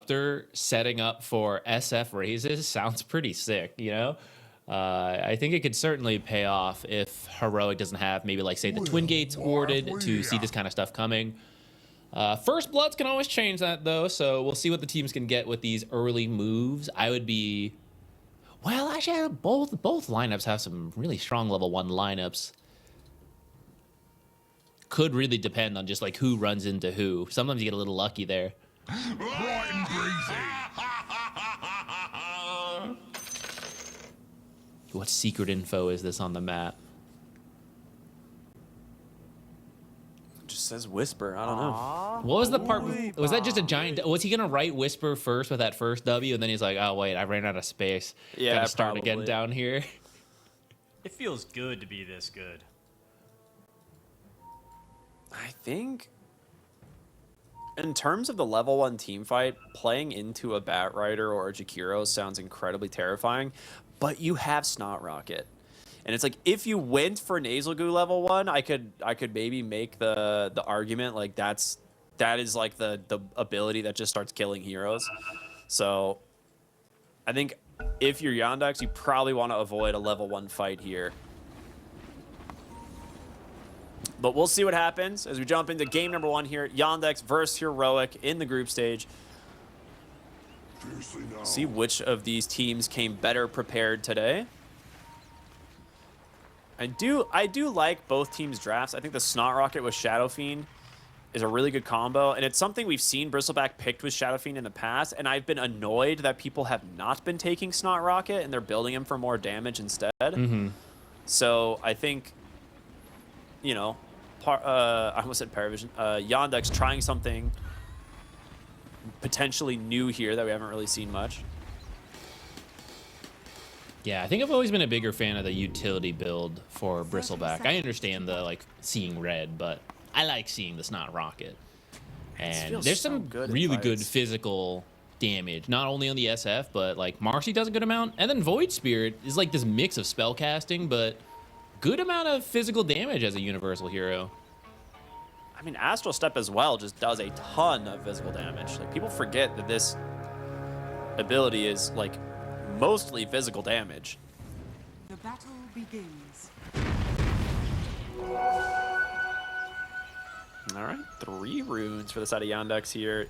Disruptor setting up for SF raises sounds pretty sick, you know? I think it could certainly pay off if Heroic doesn't have maybe like say the Twin Gates hoarded to see this kind of stuff coming. First Bloods can always change that though, so we'll see what the teams can get with these early moves. I would be, well, actually both lineups have some really strong level 1 lineups. Could really depend on just like who runs into who. Sometimes you get a little lucky there. Bright and breezy. What secret info is this on the map? It just says Whisper. I don't know. What was the part? Was that just a giant? Was he gonna write Whisper first with that first W, and then he's like, "Oh wait, I ran out of space. Yeah, gotta start probably. again down here." It feels good to be this good. I think in terms of the level 1 team fight, playing into a Bat Rider or a Jakiro sounds incredibly terrifying, but you have Snot Rocket. And it's like, if you went for Nasal Goo level 1, I could maybe make the argument like that is like the ability that just starts killing heroes. So I think if you're Yandex, you probably want to avoid a level 1 fight here. But we'll see what happens as we jump into game number 1 here. Yandex versus Heroic in the group stage. See which of these teams came better prepared today. I do like both teams' drafts. I think the Snot Rocket with Shadow Fiend is a really good combo, and it's something we've seen Bristleback picked with Shadow Fiend in the past, and I've been annoyed that people have not been taking Snot Rocket and they're building him for more damage instead. So I think, you know, I almost said ParaVision. Yandex trying something potentially new here that we haven't really seen much. Yeah, I think I've always been a bigger fan of the utility build for Bristleback. I understand the like seeing red, but I like seeing the Snot Rocket. And there's some really good physical damage, not only on the SF, but like Marcy does a good amount, and then Void Spirit is like this mix of spell casting, but good amount of physical damage as a universal hero. I mean, Astral Step as well just does a ton of physical damage. Like, people forget that this ability is like mostly physical damage. The battle begins. All right, 3 runes for the side of Yandex here.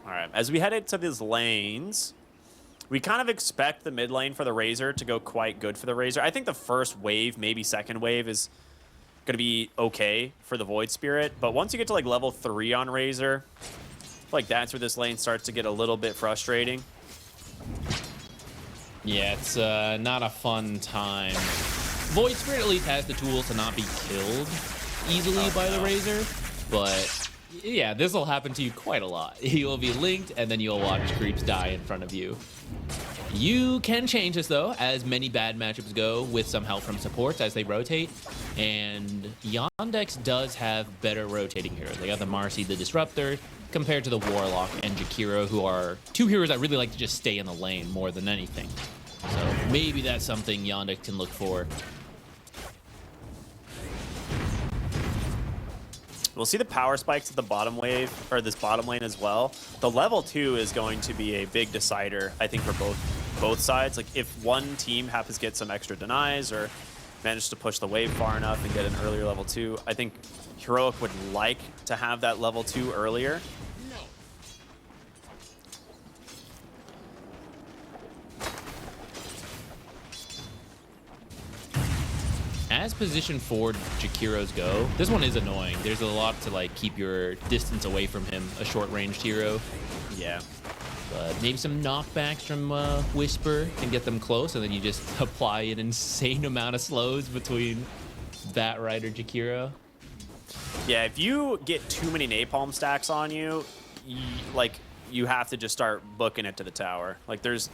All right, as we head into these lanes, we kind of expect the mid lane for the Razor to go quite good for the Razor. I think the first wave, maybe second wave, is going to be okay for the Void Spirit. But once you get to like level 3 on Razor, I feel like that's where this lane starts to get a little bit frustrating. Yeah, it's not a fun time. Void Spirit at least has the tools to not be killed easily by the Razor, but yeah, this will happen to you quite a lot. You will be linked, and then you'll watch creeps die in front of you. You can change this, though, as many bad matchups go, with some help from supports as they rotate. And Yandex does have better rotating heroes. They got the Marcy, the Disruptor, compared to the Warlock and Jakiro, who are 2 heroes that really like to just stay in the lane more than anything. So maybe that's something Yandex can look for. We'll see the power spikes at the bottom wave, or this bottom lane as well. The level 2 is going to be a big decider, I think, for both sides. Like, if one team happens to get some extra denies or manage to push the wave far enough and get an earlier level 2, I think Heroic would like to have that level 2 earlier. As position 4 Jakiros go, this one is annoying. There's a lot to like keep your distance away from him, a short-ranged hero. Yeah. But maybe some knockbacks from Whisper can get them close, and then you just apply an insane amount of slows between Bat Rider Jakiro. Yeah, if you get too many napalm stacks on you, you have to just start booking it to the tower. Like, there's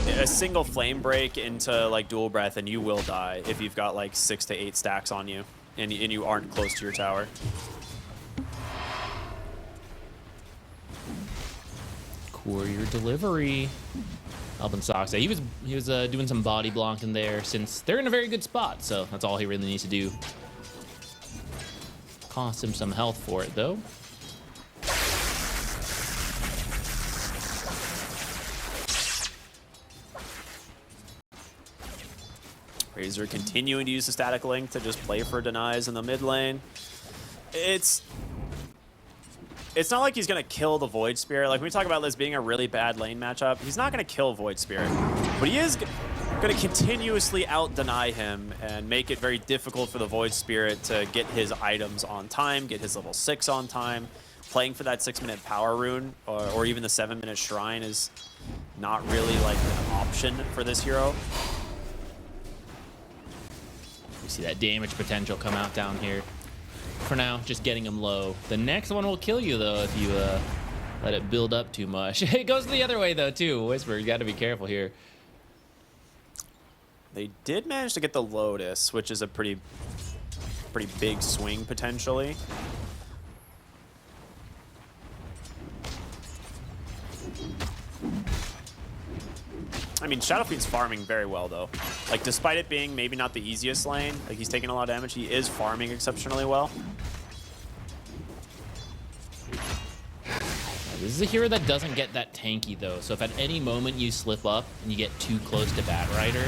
a single flame break into like dual breath and you will die if you've got like 6 to 8 stacks on you and you aren't close to your tower. Courier delivery. Albansaxa. He was doing some body blocking there, since they're in a very good spot, so that's all he really needs to do. Cost him some health for it, though. Razor continuing to use the static link to just play for denies in the mid lane. It's not like he's going to kill the Void Spirit. Like, when we talk about this being a really bad lane matchup, he's not going to kill Void Spirit. But he is going to continuously out-deny him and make it very difficult for the Void Spirit to get his items on time, get his level 6 on time. Playing for that 6-minute power rune or even the 7-minute shrine is not really, like, an option for this hero. We see that damage potential come out down here. For now, just getting him low. The next one will kill you, though, if you let it build up too much. It goes the other way, though, too. Whisper, you got to be careful here. They did manage to get the Lotus, which is a pretty big swing, potentially. I mean, Shadowfiend's farming very well, though. Like, despite it being maybe not the easiest lane, like, he's taking a lot of damage, he is farming exceptionally well. This is a hero that doesn't get that tanky, though. So if at any moment you slip up and you get too close to Bat Rider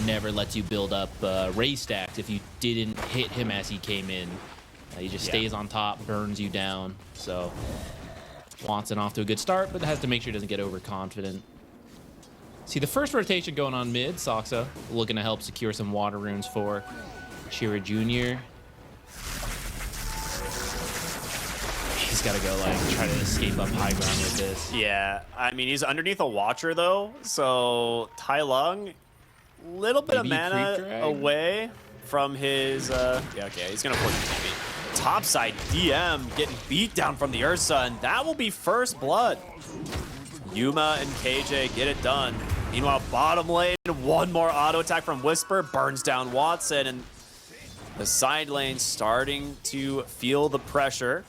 never lets you build up Ray stacks if you didn't hit him as he came in. He just stays on top, burns you down. So wants it off to a good start, but has to make sure he doesn't get overconfident. See the first rotation going on mid. Soxa looking to help secure some water runes for Chira Jr. He's got to go like try to escape up high ground with this. Yeah, I mean, he's underneath a Watcher, though, so Tai Lung, little bit Maybe of mana creep drag? away from his, yeah, okay, he's gonna force the TP. Topside DM getting beat down from the Ursa, and that will be first blood. Yuma and KJ get it done. Meanwhile, bottom lane, one more auto attack from Whisper, burns down Watson, and the side lane starting to feel the pressure.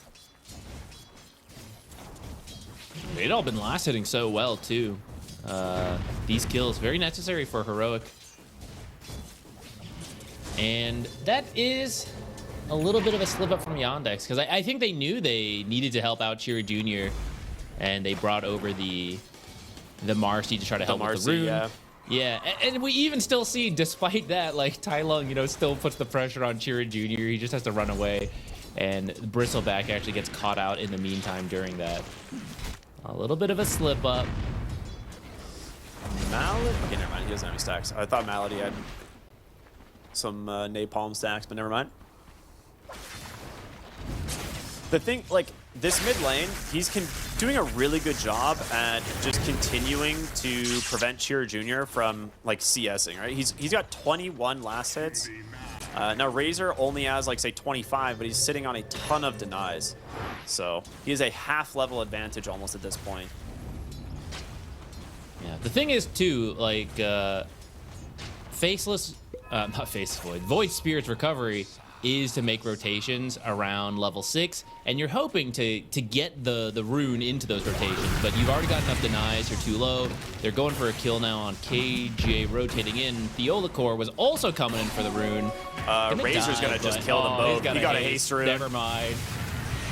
They'd all been last hitting so well, too. These kills, very necessary for Heroic. And that is a little bit of a slip up from Yandex, because I think they knew they needed to help out Chira Jr., and they brought over the Marcy to try to help with the rune. Yeah. Yeah, and we even still see, despite that, like, Tai Lung, you know, still puts the pressure on Chira Jr. He just has to run away, and Bristleback actually gets caught out in the meantime during that. A little bit of a slip up. Malady? Okay, never mind. He doesn't have any stacks. I thought Malady had some napalm stacks, but never mind. The thing, like, this mid lane, he's doing a really good job at just continuing to prevent Chira Jr. from, like, CSing, right? He's got 21 last hits. Now, Razor only has, like, say, 25, but he's sitting on a ton of denies. So he has a half-level advantage almost at this point. Yeah, the thing is, too, like, Faceless, not Faceless Void, Void Spirit's recovery is to make rotations around level 6, and you're hoping to get the rune into those rotations, but you've already got enough denies, you're too low. They're going for a kill now on KJ rotating in. Theolacor was also coming in for the rune. Razor's gonna just kill them both. He got a haste rune. Never mind.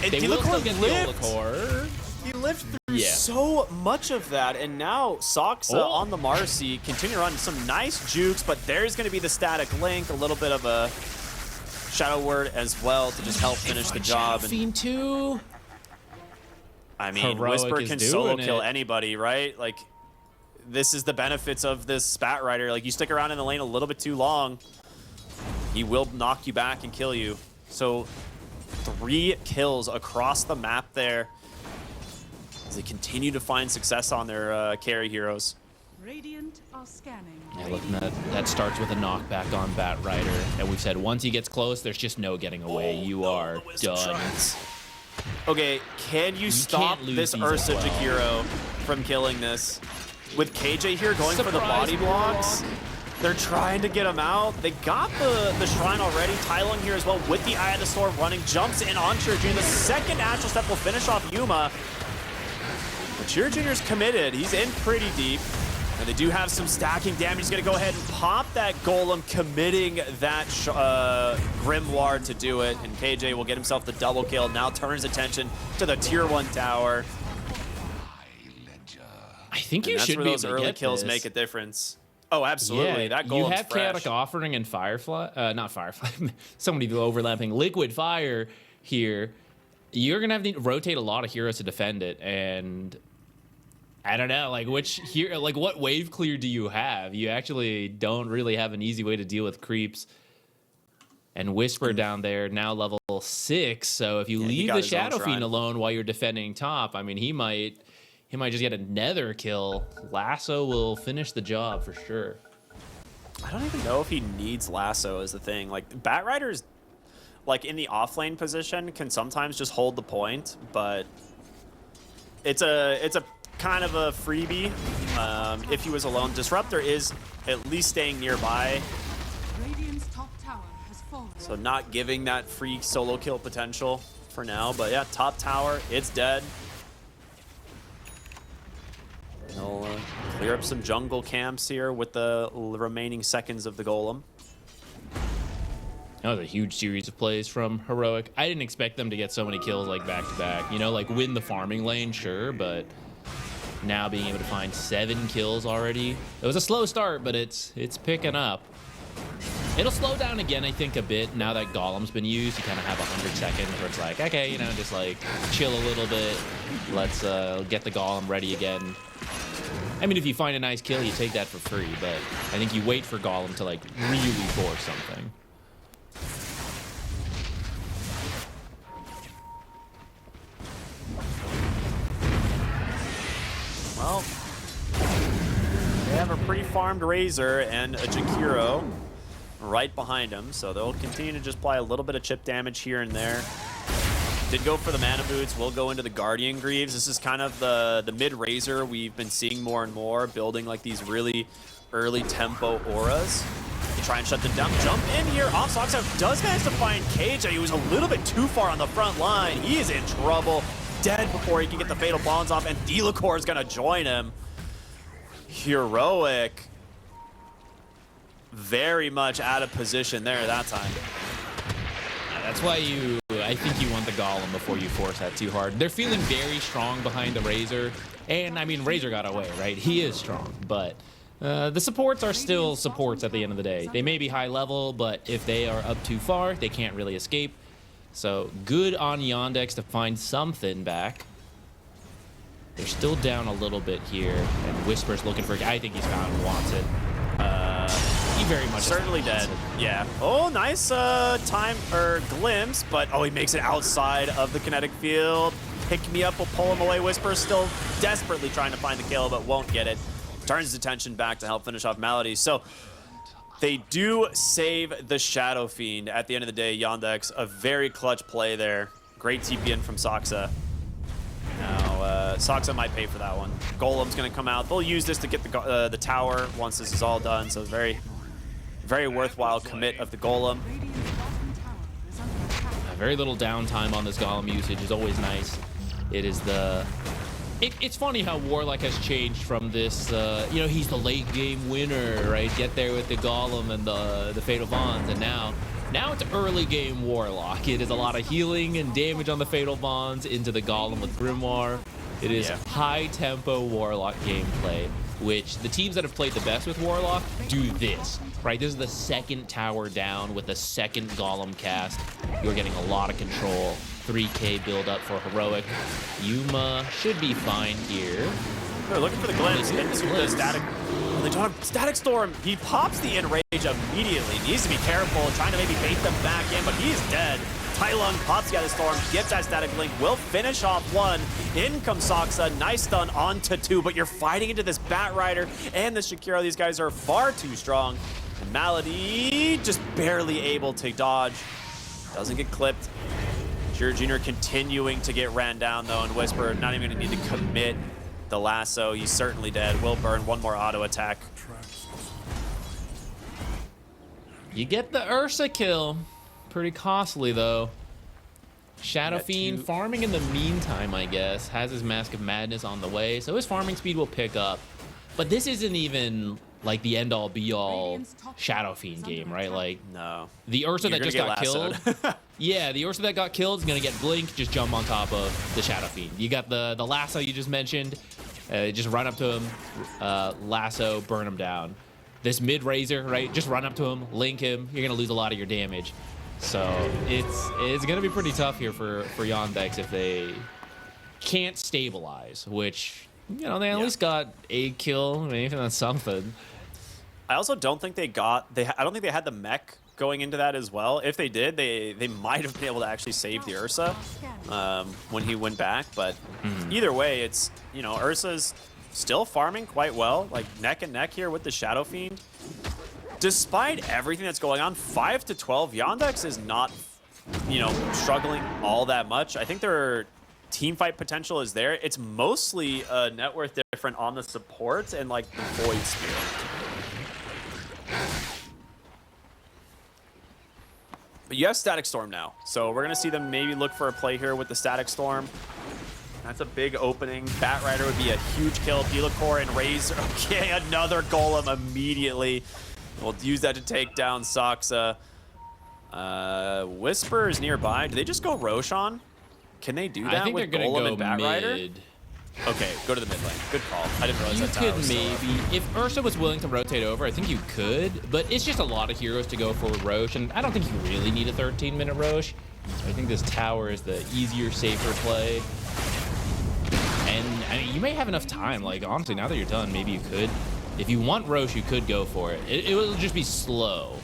And They will still get lived. Theolacor. He lived through so much of that, and now Soxa on the Marcy continue on some nice jukes, but there's going to be the static link, a little bit of a Shadow Word as well to just help finish the job. Fiend 2. I mean, Heroic Whisper is can doing solo it. kill anybody, right? Like, this is the benefits of this Spat Rider. Like, you stick around in the lane a little bit too long, he will knock you back and kill you. So 3 kills across the map there as they continue to find success on their carry heroes. Radiant are scanning. Yeah, looking at that starts with a knockback on Bat Rider, and we've said once he gets close, there's just no getting away. You are done. Okay, can you stop can't lose this these Ursa as well. Jakiro from killing this? With KJ here going for the Surprise body blocks, they're trying to get him out. They got the shrine already. Tai Lung here as well with the Eye of the Storm running, jumps in on Chira Jr. The second Astral Step will finish off Yuma. But Chira Jr.'s committed. He's in pretty deep. And they do have some stacking damage. He's going to go ahead and pop that Golem, committing that Grimoire to do it. And KJ will get himself the double kill. Now turns attention to the tier 1 tower. I think And you that's should where be those able to early get kills this. make a difference. Oh, absolutely. That Golem's you have fresh. Chaotic Offering and Firefly, not Firefly, so many overlapping. Liquid Fire here. You're gonna have to rotate a lot of heroes to defend it, and I don't know, like what wave clear do you have? You actually don't really have an easy way to deal with creeps. And Whisper down there now level 6, so if you leave the Shadow Fiend alone while you're defending top, I mean he might just get a nether kill. Lasso will finish the job for sure. I don't even know if he needs Lasso is the thing. Like Batriders, like in the offlane position, can sometimes just hold the point, but it's a kind of a freebie. If he was alone, Disruptor is at least staying nearby, Radiant's top tower has fallen. so not giving that free solo kill potential for now. But yeah, top tower, it's dead. He'll clear up some jungle camps here with the remaining seconds of the Golem. That was a huge series of plays from Heroic. I didn't expect them to get so many kills like back to back. You know, like win the farming lane, sure, but now being able to find 7 kills already. It was a slow start, but it's picking up. It'll slow down again, I think, a bit now that Golem's been used. You kind of have 100 seconds where it's like, okay, you know, just like chill a little bit. Let's get the Golem ready again. I mean, if you find a nice kill, you take that for free, but I think you wait for Golem to like really force something. Well, they have a pre-farmed Razor and a Jakiro right behind him, so they'll continue to just apply a little bit of chip damage here and there. Did go for the mana boots, will go into the Guardian Greaves. This is kind of the mid-Razor we've been seeing more and more, building like these really early tempo auras to try and shut them down. Jump in here off Soxa, does manage to find KJ, who was a little bit too far on the front line. He is in trouble, dead before he can get the Fatal Bonds off, and Delacor is gonna join him. Heroic, very much out of position there that time. That's why I think you want the Golem before you force that too hard. They're feeling very strong behind the Razor. And, I mean, Razor got away, right? He is strong, but the supports are still supports at the end of the day. They may be high level, but if they are up too far, they can't really escape. So, good on Yandex to find something back. They're still down a little bit here, and Whisper's looking for... I think he's found wants it. He very much certainly dead. Yeah. Oh, nice time or glimpse, but oh, he makes it outside of the kinetic field. Pick me up, will pull him away. Whisper still desperately trying to find the kill, but won't get it. Turns his attention back to help finish off Malady. So they do save the Shadow Fiend at the end of the day. Yandex, a very clutch play there. Great TP in from Soxa. Now, Soxa might pay for that one. Golem's going to come out. They'll use this to get the tower once this is all done. So very worthwhile commit of the Golem. Very little downtime on this Golem usage is always nice. It is the... It's funny how Warlock has changed from this, you know, he's the late game winner, right? Get there with the Golem and the Fatal Bonds, and now it's early game Warlock. It is a lot of healing and damage on the Fatal Bonds into the Golem with Grimoire. It is high tempo Warlock gameplay, which the teams that have played the best with Warlock do this, right? This is the second tower down with the second Golem cast. You're getting a lot of control. 3K build up for Heroic. Yuma should be fine here. They're looking for the glimpse into the static. They don't have Static Storm. He pops the Enrage immediately. Needs to be careful, trying to maybe bait them back in, but he's dead. Tylung pops the other Storm, gets that Static Link, will finish off one. In comes Soxa, nice stun onto 2, but you're fighting into this Batrider and the Shakiro. These guys are far too strong. And Malady just barely able to dodge. Doesn't get clipped. Jiro Jr. continuing to get ran down though, and Whisper not even gonna need to commit the lasso. He's certainly dead. Will burn one more auto attack. You get the Ursa kill. Pretty costly though. Shadow Fiend farming in the meantime, I guess. Has his Mask of Madness on the way, so his farming speed will pick up. But this isn't even like the end all be all Shadow Fiend game, right? Like No. the Ursa You're that just gonna got get killed. Yeah, the Ursa that got killed is gonna get Blink, just jump on top of the Shadow Fiend. You got the lasso you just mentioned. Just run up to him, lasso, burn him down. This mid Razor, right? Just run up to him, link him. You're gonna lose a lot of your damage. So it's gonna be pretty tough here for Yandex if they can't stabilize, which, you know, they at least got a kill. Maybe that's something. I also don't think they got. I don't think they had the mech going into that as well. If they did, they might have been able to actually save the Ursa when he went back. But either way, it's, you know, Ursa's still farming quite well, like neck and neck here with the Shadow Fiend. Despite everything that's going on, 5 to 12, Yandex is not, you know, struggling all that much. I think their team fight potential is there. It's mostly a net worth different on the support and like the Void Spear. But you have Static Storm now, so we're gonna see them maybe look for a play here with the Static Storm. That's a big opening. Bat Rider would be a huge kill. Belacor and Razor. Okay, another Golem immediately. We'll use that to take down Saksa. Whisper is nearby. Do they just go Roshan? Can they do that I think with they're gonna Golem go and Bat Rider? mid. Okay, go to the mid lane. Good call. I didn't realize You that tower could was still up. maybe, if Ursa was willing to rotate over, I think you could, but it's just a lot of heroes to go for Roche, and I don't think you really need a 13-minute Roche. I think this tower is the easier, safer play. And I mean, you may have enough time. Like, honestly, now that you're done, maybe you could. If you want Roche, you could go for it. It will just be slow.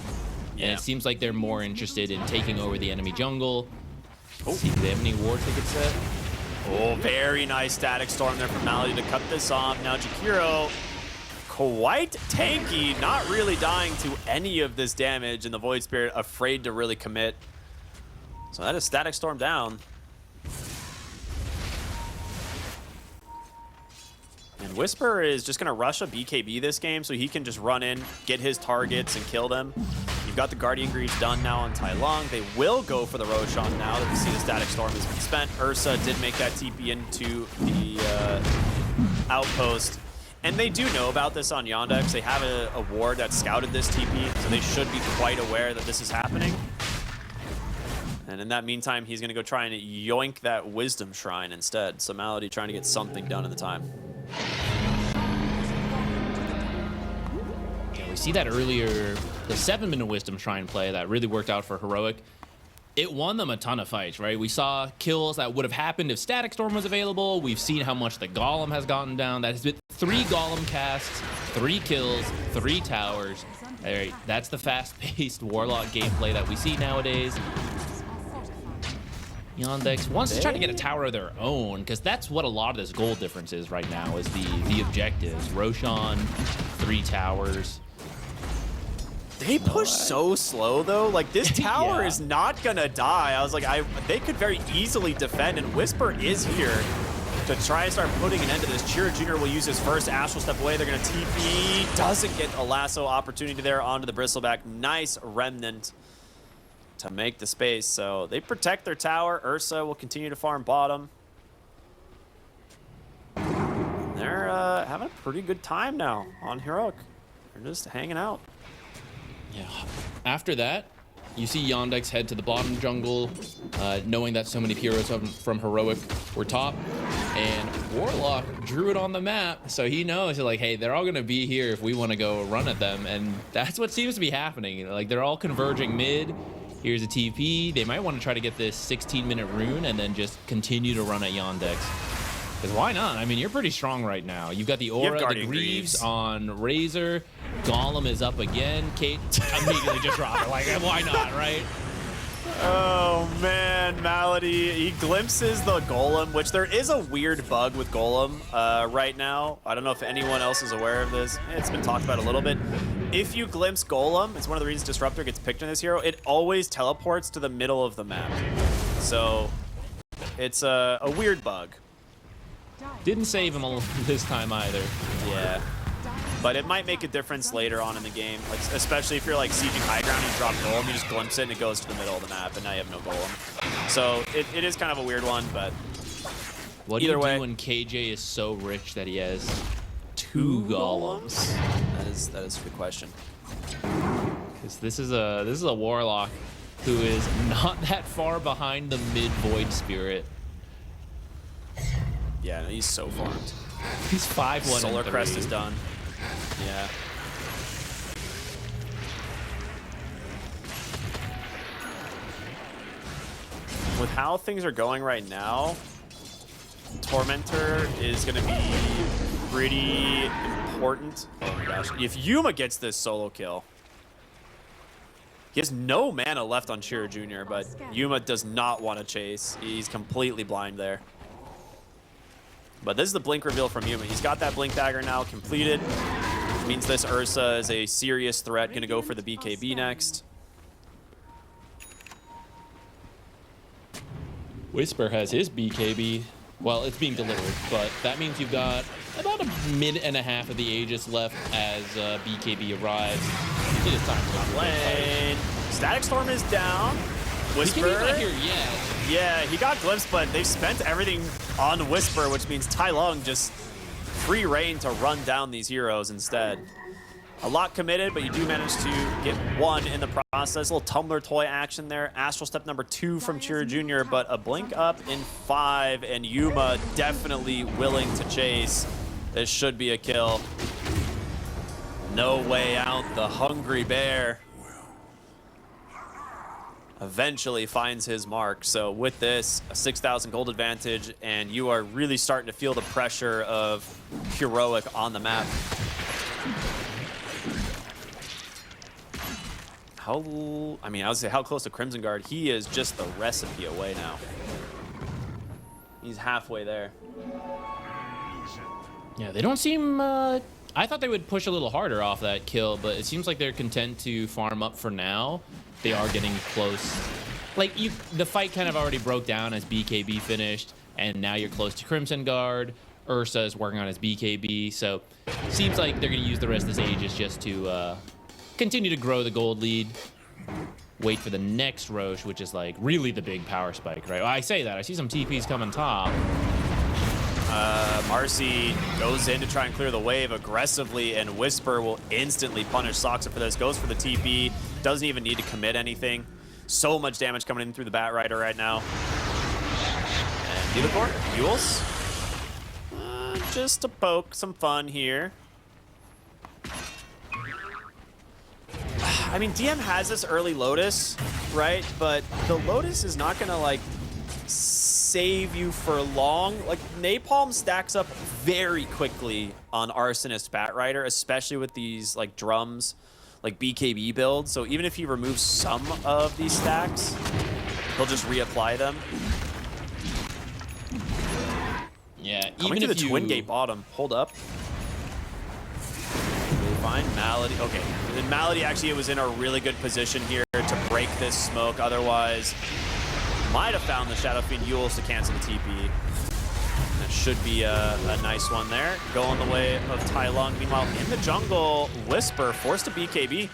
Yeah. And it seems like they're more interested in taking over the enemy jungle. Oh. See, do they have any war tickets set? Oh, very nice Static Storm there from Malady to cut this off. Now Jakiro, quite tanky, not really dying to any of this damage, and the Void Spirit afraid to really commit. So that is Static Storm down. And Whisper is just going to rush a BKB this game so he can just run in, get his targets, and kill them. You've got the Guardian Greaves done now on Tai Long. They will go for the Roshan now that we see the Static Storm has been spent. Ursa did make that TP into the outpost. And they do know about this on Yandex. They have a ward that scouted this TP, so they should be quite aware that this is happening. And in that meantime, he's going to go try and yoink that Wisdom Shrine instead. So Malady trying to get something done in the time. Yeah, we see that earlier, the 7-minute Wisdom Shrine play that really worked out for Heroic. It won them a ton of fights, right? We saw kills that would have happened if Static Storm was available. We've seen how much the Golem has gotten down. That has been 3 Golem casts, 3 kills, 3 towers. All right, that's the fast-paced Warlock gameplay that we see nowadays. Yandex wants to try to get a tower of their own, because that's what a lot of this gold difference is right now, is the objectives. Roshan, 3 towers. They push so slow though. Like this tower Yeah. is not gonna die. I was like, they could very easily defend, and Whisper is here to try and start putting an end to this. Chira Jr. will use his first Astral Step away. They're gonna TP. Doesn't get a lasso opportunity there onto the Bristleback. Nice remnant to make the space. So they protect their tower. Ursa will continue to farm bottom. They're having a pretty good time now on Heroic. They're just hanging out. Yeah. After that, you see Yandex head to the bottom jungle, knowing that so many heroes from Heroic were top, and Warlock drew it on the map, so he knows, like, hey, they're all going to be here if we want to go run at them, and that's what seems to be happening. Like, they're all converging mid. Here's a TP. They might want to try to get this 16-minute rune and then just continue to run at Yandex. Because why not? I mean, you're pretty strong right now. You've got the Aura, the Greaves on Razor. Golem is up again. Kate immediately just dropped it. Like, why not, right? Oh, man, Malady. He glimpses the Golem, which there is a weird bug with Golem right now. I don't know if anyone else is aware of this. It's been talked about a little bit. If you glimpse Golem, it's one of the reasons Disruptor gets picked in this hero. It always teleports to the middle of the map. So it's a weird bug. Didn't save him this time either. Yeah. But it might make a difference later on in the game, like especially if you're like sieging high ground and you drop Golem, you just glimpse it and it goes to the middle of the map, and now you have no Golem. So it is kind of a weird one, but What do either you way. do when KJ is so rich that he has 2 golems? That is a good question. Because this is a warlock who is not that far behind the mid void spirit. Yeah, no, he's so farmed. He's 5-1. Solar Crest is done. Yeah. With how things are going right now, Tormentor is going to be pretty important. Oh my gosh. If Yuma gets this solo kill, he has no mana left on Chira Jr., but Yuma does not want to chase. He's completely blind there. But this is the blink reveal from Yuma. He's got that blink dagger now completed, which means this Ursa is a serious threat. Going to go for the BKB next. Whisper has his BKB. Well, it's being delivered, but that means you've got about a minute and a half of the Aegis left as BKB arrives. It is time to go Lane. Static Storm is down. Whisper. BKB's not here yet. Yeah, he got glimpsed, but they've spent everything on Whisper, which means Tai Lung just free reign to run down these heroes instead. A lot committed, but you do manage to get one in the process. A little Tumbler toy action there. Astral Step number 2 from Chira Jr., but a blink up in 5, and Yuma definitely willing to chase. This should be a kill. No way out, the hungry bear eventually finds his mark. So with this, a 6,000 gold advantage, and you are really starting to feel the pressure of heroic on the map. I would say how close to Crimson Guard? He is just the recipe away now. He's halfway there. Yeah, they don't seem... I thought they would push a little harder off that kill, but it seems like they're content to farm up for now. They are getting close. Like, the fight kind of already broke down as BKB finished, and now you're close to Crimson Guard. Ursa is working on his BKB, so seems like they're going to use the rest of this Aegis just to continue to grow the gold lead. Wait for the next Roche, which is like really the big power spike, right? Well, I say that. I see some TPs coming top. Marcy goes in to try and clear the wave aggressively, and Whisper will instantly punish Soxa for this. Goes for the TP. Doesn't even need to commit anything. So much damage coming in through the Bat Rider right now. And Unicorn, Yules. Just to poke some fun here. I mean, DM has this early Lotus, right? But the Lotus is not going to, like, save you for long. Like, Napalm stacks up very quickly on Arsonist Bat Rider, especially with these, like, drums, like BKB builds. So even if he removes some of these stacks, he'll just reapply them. Yeah, Coming even to if the Twin Gate bottom. Hold up. Fine, Malady. Okay, then Malady actually was in a really good position here to break this smoke. Otherwise, might have found the Shadow Fiend Yules to cancel the TP. That should be a nice one there. Going the way of Tai Lung. Meanwhile, in the jungle, Whisper forced to BKB.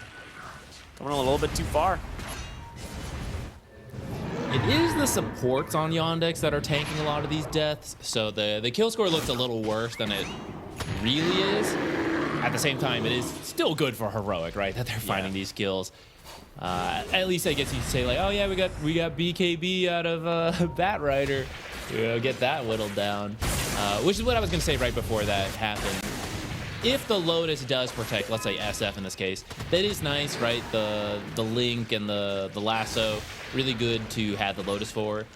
Coming a little bit too far. It is the supports on Yandex that are tanking a lot of these deaths, so the kill score looks a little worse than it really is. At the same time, it is still good for heroic, right? That they're finding these kills. At least I guess you could say like, oh yeah, we got BKB out of Bat Rider. We'll get that whittled down, which is what I was gonna say right before that happened. If the Lotus does protect, let's say SF in this case, that is nice, right? The link and the lasso, really good to have the Lotus for.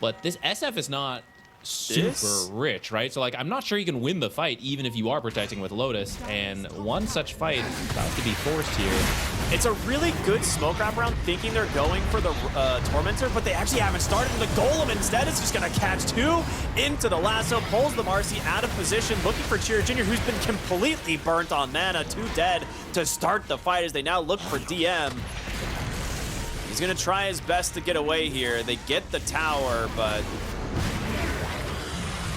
But this SF is not super rich, right? So like, I'm not sure you can win the fight even if you are protecting with Lotus, and one such fight is about to be forced here. It's a really good smoke wraparound, thinking they're going for the Tormentor, but they actually haven't started. The Golem instead is just going to catch 2 into the lasso, pulls the Marcy out of position, looking for Chira Jr., who's been completely burnt on mana, 2 dead to start the fight as they now look for DM. He's going to try his best to get away here. They get the tower, but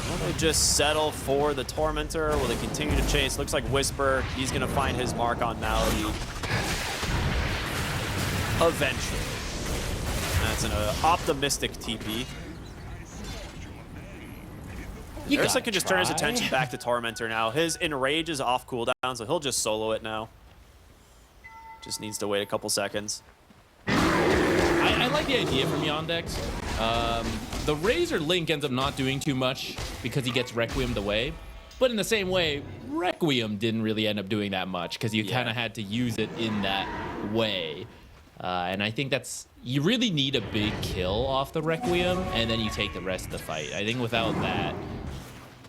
will they just settle for the Tormentor? Will they continue to chase? Looks like Whisper, he's going to find his mark on Malady. Eventually. That's an optimistic TP. Ursa gotta can just turn his try. attention back to Tormentor now. His Enrage is off cooldown, so he'll just solo it now. Just needs to wait a couple seconds. I like the idea from Yandex. The Razor Link ends up not doing too much because he gets Requiem'd away. But in the same way, Requiem didn't really end up doing that much because you kind of had to use it in that way. And I think that's... You really need a big kill off the Requiem, and then you take the rest of the fight. I think without that,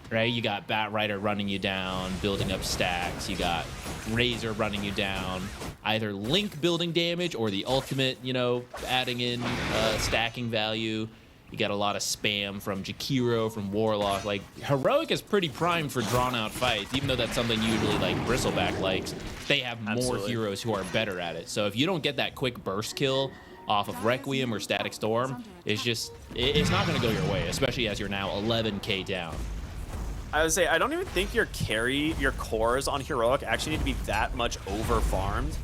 right, you got Batrider running you down, building up stacks. You got Razor running you down. Either Link building damage or the ultimate, you know, adding in stacking value. You got a lot of spam from Jakiro, from Warlock. Like, Heroic is pretty primed for drawn-out fights, even though that's something usually, like, Bristleback likes. They have more heroes who are better at it. So if you don't get that quick burst kill off of Requiem or Static Storm, it's not going to go your way, especially as you're now 11k down. I would say, I don't even think your cores on Heroic actually need to be that much over-farmed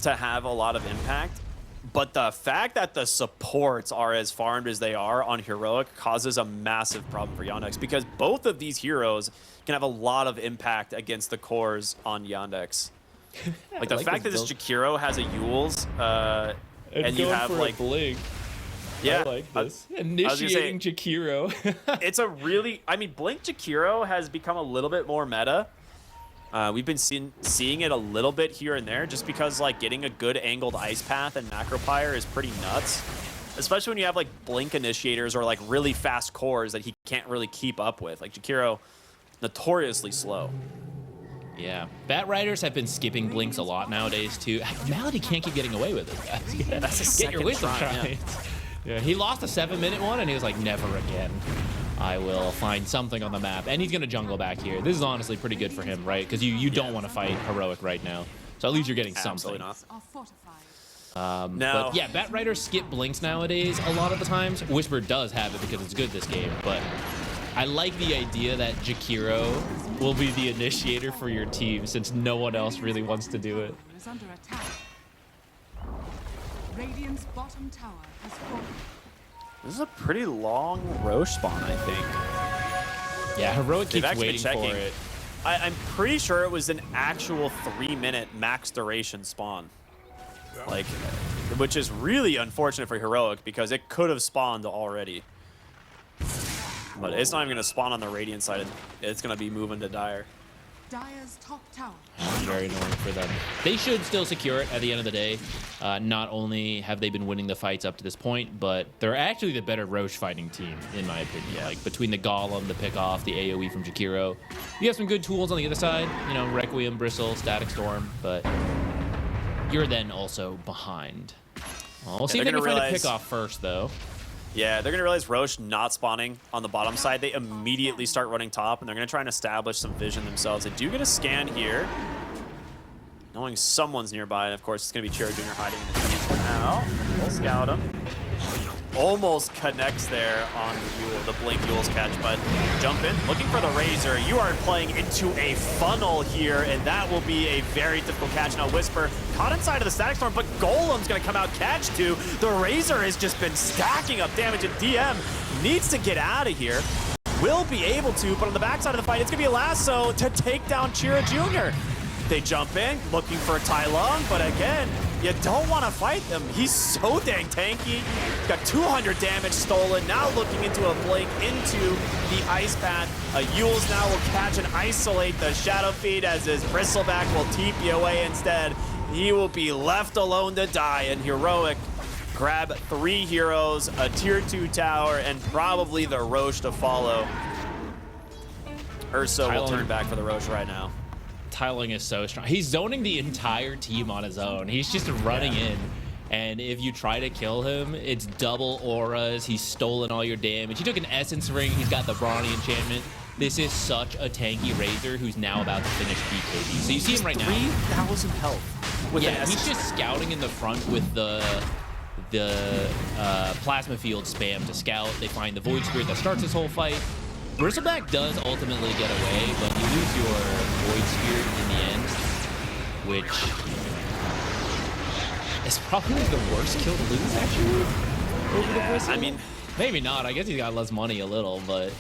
to have a lot of impact. But the fact that the supports are as farmed as they are on Heroic causes a massive problem for Yandex, because both of these heroes can have a lot of impact against the cores on Yandex. Like the fact that this Jakiro has a Yules, and you have like Blink. Yeah, I like this. Initiating Jakiro. It's a really, I mean, Blink Jakiro has become a little bit more meta. We've been seeing it a little bit here and there, just because like getting a good angled Ice Path and Macropyre is pretty nuts. Especially when you have like Blink initiators or like really fast cores that he can't really keep up with. Like Jakiro, notoriously slow. Yeah, Batriders have been skipping Blinks a lot nowadays too. Malady can't keep getting away with it, guys. That's a Get your wisdom try. Yeah, he lost a 7-minute one, and he was like, never again. I will find something on the map. And he's going to jungle back here. This is honestly pretty good for him, right? Because you don't want to fight Heroic right now. So at least you're getting something. Not. But yeah, Batriders skip Blinks nowadays a lot of the times. Whisper does have it because it's good this game. But I like the idea that Jakiro will be the initiator for your team, since no one else really wants to do it. Is under attack. Radiant's bottom tower has fallen. This is a pretty long Roche spawn, I think. Yeah, Heroic They've keeps actually waiting been for checking. it. I'm pretty sure it was an actual 3-minute max duration spawn. Like, which is really unfortunate for Heroic because it could have spawned already. But it's not even going to spawn on the Radiant side. It's going to be moving to Dire. Dire's top tower. Very annoying for them. They should still secure it at the end of the day. Not only have they been winning the fights up to this point, but they're actually the better Roche fighting team, in my opinion. Yeah. Like, between the Golem, the pick-off, the AoE from Jakiro. You have some good tools on the other side. You know, Requiem, Bristle, Static Storm, but you're then also behind. Well, we'll see if they can find a pick-off first, though. Yeah, they're going to realize Roche not spawning on the bottom side. They immediately start running top, and they're going to try and establish some vision themselves. They do get a scan here, knowing someone's nearby, and of course it's going to be Cherry Jr. hiding in the trees for now. We'll scout him. Almost connects there on the Blink Yules catch, but jump in, looking for the Razor. You are playing into a funnel here, and that will be a very difficult catch. Now Whisper caught inside of the Static Storm, but Golem's gonna come out catch too. The Razor has just been stacking up damage, and DM needs to get out of here. Will be able to, but on the backside of the fight, it's gonna be a lasso to take down Chira Jr. They jump in, looking for Tai Lung, but again, you don't want to fight him. He's so dang tanky. Got 200 damage stolen. Now looking into a Blink into the Ice Path. Yules now will catch and isolate the Shadow Feed as his Bristleback will TP away instead. He will be left alone to die, and Heroic grab 3 heroes, a tier 2 tower, and probably the Roche to follow. Ursa will turn back for the Roche right now. Tiling is so strong. He's zoning the entire team on his own. He's just running in. And if you try to kill him, it's double auras. He's stolen all your damage. He took an Essence Ring. He's got the Brawny enchantment. This is such a tanky Razor who's now about to finish BKB. So you see him right now. 3,000 health. Yeah, he's just scouting in the front with the Plasma Field spam to scout. They find the Void Spirit that starts this whole fight. Bristleback does ultimately get away, but you lose your Void Spirit in the end, which is probably like the worst kill to lose, actually, over the Bristle. I mean, maybe not. I guess he's got less money a little, but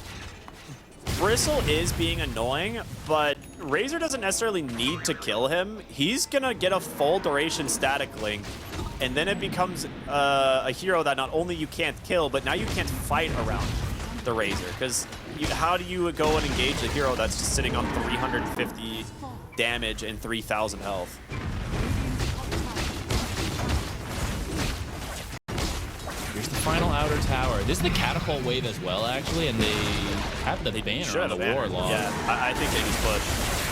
Bristle is being annoying, but Razor doesn't necessarily need to kill him. He's gonna get a full duration static link, and then it becomes a hero that not only you can't kill, but now you can't fight around the Razor. Because how do you go and engage a hero that's just sitting on 350 damage and 3,000 health? Here's the final outer tower. This is the catapult wave as well, actually, and they have the banner on the Warlock. Yeah, I think they just push.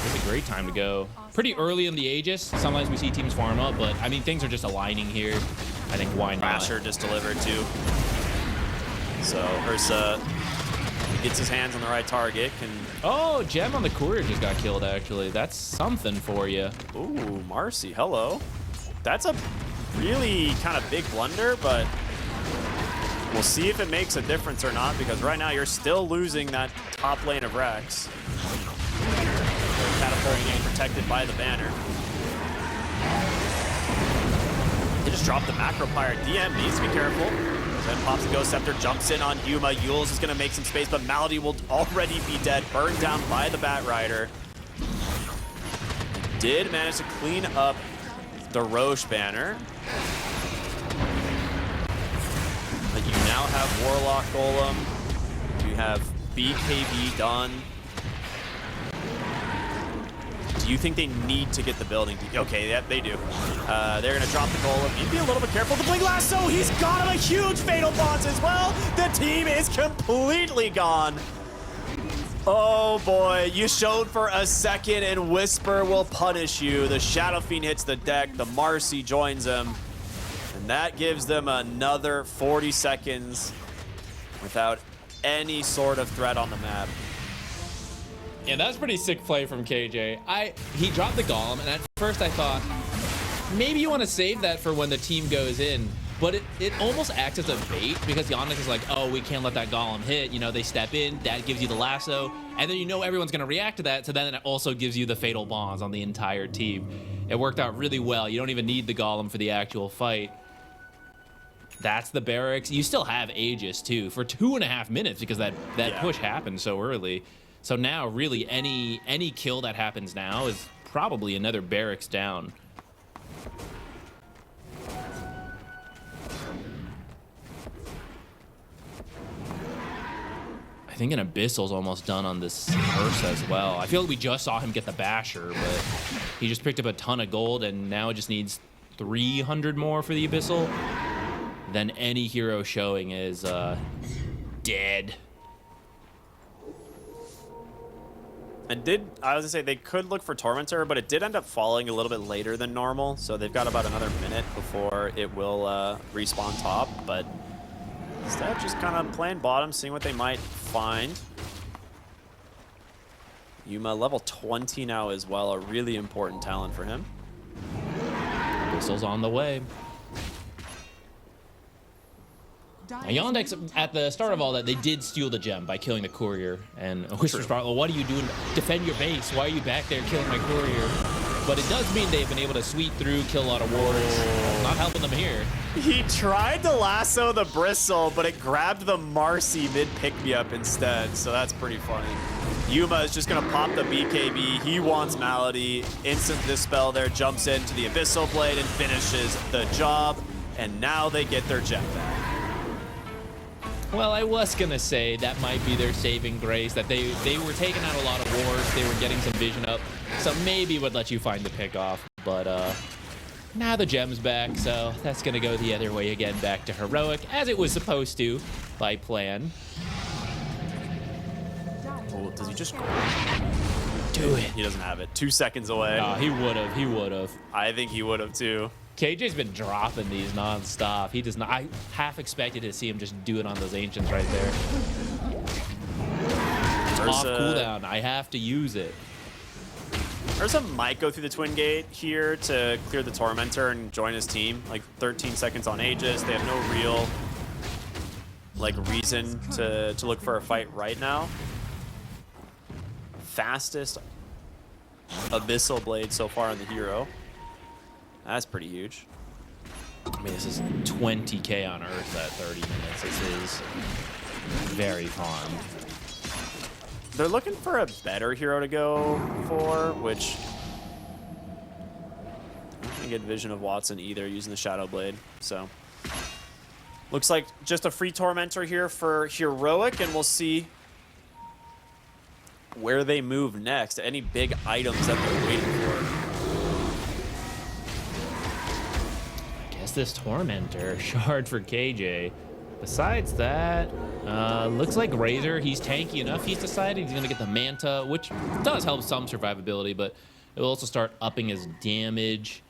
It's a great time to go. Pretty early in the Aegis. Sometimes we see teams farm up, but I mean, things are just aligning here. I think why not? Crasher just delivered too. So Ursa gets his hands on the right target. Oh, Gem on the courier just got killed, actually. That's something for you. Ooh, Marcy, hello. That's a really kind of big blunder, but we'll see if it makes a difference or not, because right now you're still losing that top lane of Rex. Catapult getting protected by the banner. They just dropped the macro pyre. DM needs to be careful. Then pops the Ghost Scepter, jumps in on Yuma. Yules is going to make some space, but Malady will already be dead, burned down by the Bat Rider. Did manage to clean up the Roche banner. But you now have Warlock Golem. You have BKB done. Do you think they need to get the building? Okay, yeah, they do. They're going to drop the Golem. Need to be a little bit careful. The Blink Lasso, he's got him a huge Fatal Bonds as well. The team is completely gone. Oh boy, you showed for a second and Whisper will punish you. The Shadow Fiend hits the deck. The Marcy joins him. And that gives them another 40 seconds without any sort of threat on the map. Yeah, that's pretty sick play from KJ. He dropped the Golem, and at first I thought, maybe you want to save that for when the team goes in. But it almost acts as a bait, because Yandex is like, oh, we can't let that Golem hit. You know, they step in, that gives you the lasso, and then you know everyone's going to react to that, so then it also gives you the Fatal Bonds on the entire team. It worked out really well. You don't even need the Golem for the actual fight. That's the barracks. You still have Aegis, too, for 2.5 minutes, because that push happened so early. So now, really, any kill that happens now is probably another barracks down. I think an Abyssal's almost done on this Ursa as well. I feel like we just saw him get the Basher, but he just picked up a ton of gold, and now it just needs 300 more for the Abyssal. Then any hero showing is dead. And I was gonna say they could look for Tormentor, but it did end up falling a little bit later than normal, so they've got about another minute before it will respawn top. But instead, just kind of playing bottom, seeing what they might find. Yuma level 20 now as well, a really important talent for him. Whistle's on the way. Now, Yndx, at the start of all that, they did steal the gem by killing the courier. And Whisper's probably, well, what are you doing? Defend your base. Why are you back there killing my courier? But it does mean they've been able to sweep through, kill a lot of wards. Not helping them here. He tried to lasso the Bristle, but it grabbed the Marcy mid-pick-me-up instead, so that's pretty funny. Yuma is just going to pop the BKB. He wants Malady. Instant Dispel there, jumps into the Abyssal Blade and finishes the job. And now they get their gem back. Well, I was going to say that might be their saving grace, that they were taking out a lot of wards. They were getting some vision up, so maybe would let you find the pickoff. But now the gem's back, so that's going to go the other way again, back to Heroic, as it was supposed to by plan. Oh, does he just go? Do it. He doesn't have it. 2 seconds away. Oh, he would have. He would have. I think he would have too. KJ's been dropping these non-stop. He does not. I half expected to see him just do it on those Ancients right there. Off cooldown. I have to use it. Ursa might go through the Twin Gate here to clear the Tormentor and join his team. Like 13 seconds on Aegis. They have no real reason to look for a fight right now. Fastest Abyssal Blade so far on the hero. That's pretty huge. I mean, this is 20k on Earth at 30 minutes. This is very fun. they're looking for a better hero to go for, which I don't get vision of Watson either using the Shadow Blade. So looks like just a free Tormentor here for Heroic, and we'll see where they move next. Any big items that they're waiting for. I guess this Tormentor shard for KJ. Besides that, looks like Razor, he's tanky enough. He's decided he's going to get the Manta, which does help some survivability, but it will also start upping his damage.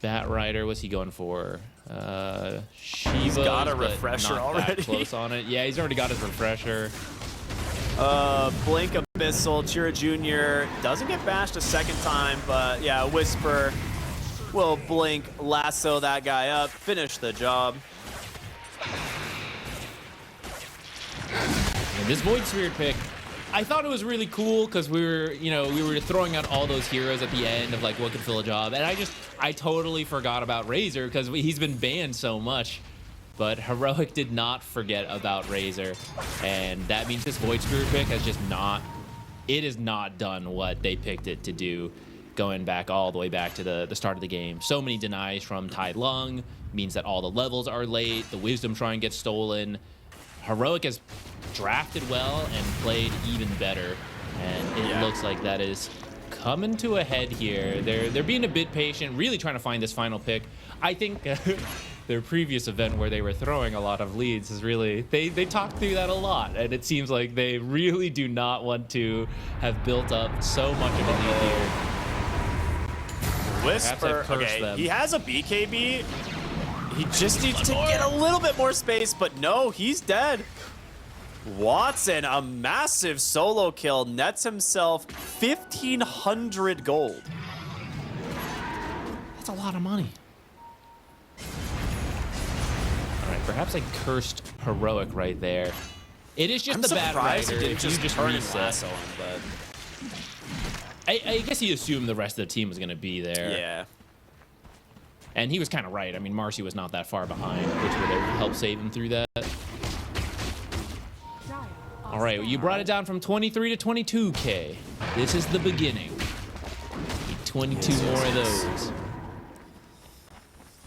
Bat Rider, what's he going for? Shiva. He's got a refresher not already. That close on it. Yeah, he's already got his refresher. Blink Abyssal, Chira Jr. doesn't get bashed a second time, but yeah, Whisper will blink, lasso that guy up, finish the job. And this Void Spirit pick, I thought it was really cool because we were throwing out all those heroes at the end of like what could fill a job, and I totally forgot about Razor because he's been banned so much. But Heroic did not forget about Razor, and that means this Void Spirit pick has just not done what they picked it to do, going back all the way back to the start of the game. So many denies from Tai Lung means that all the levels are late, the Wisdom Shrine gets stolen. Heroic has drafted well and played even better, and it looks like that is coming to a head here. They're being a bit patient, really trying to find this final pick. I think their previous event where they were throwing a lot of leads is really, they talked through that a lot, and it seems like they really do not want to have built up so much of a lead here. Whisper, okay, he has a BKB. He just needs to get a little bit more space, but no, he's dead. Watson, a massive solo kill, nets himself 1,500 gold. That's a lot of money. All right, perhaps I cursed Heroic right there. It is just the bad rider. He didn't just turn his reset. lasso him, but I guess he assumed the rest of the team was going to be there. yeah. And he was kind of right. I mean, Marcy was not that far behind, which would have helped save him through that. All right, you brought it down from 23 to 22K. This is the beginning. Need 22 more of those.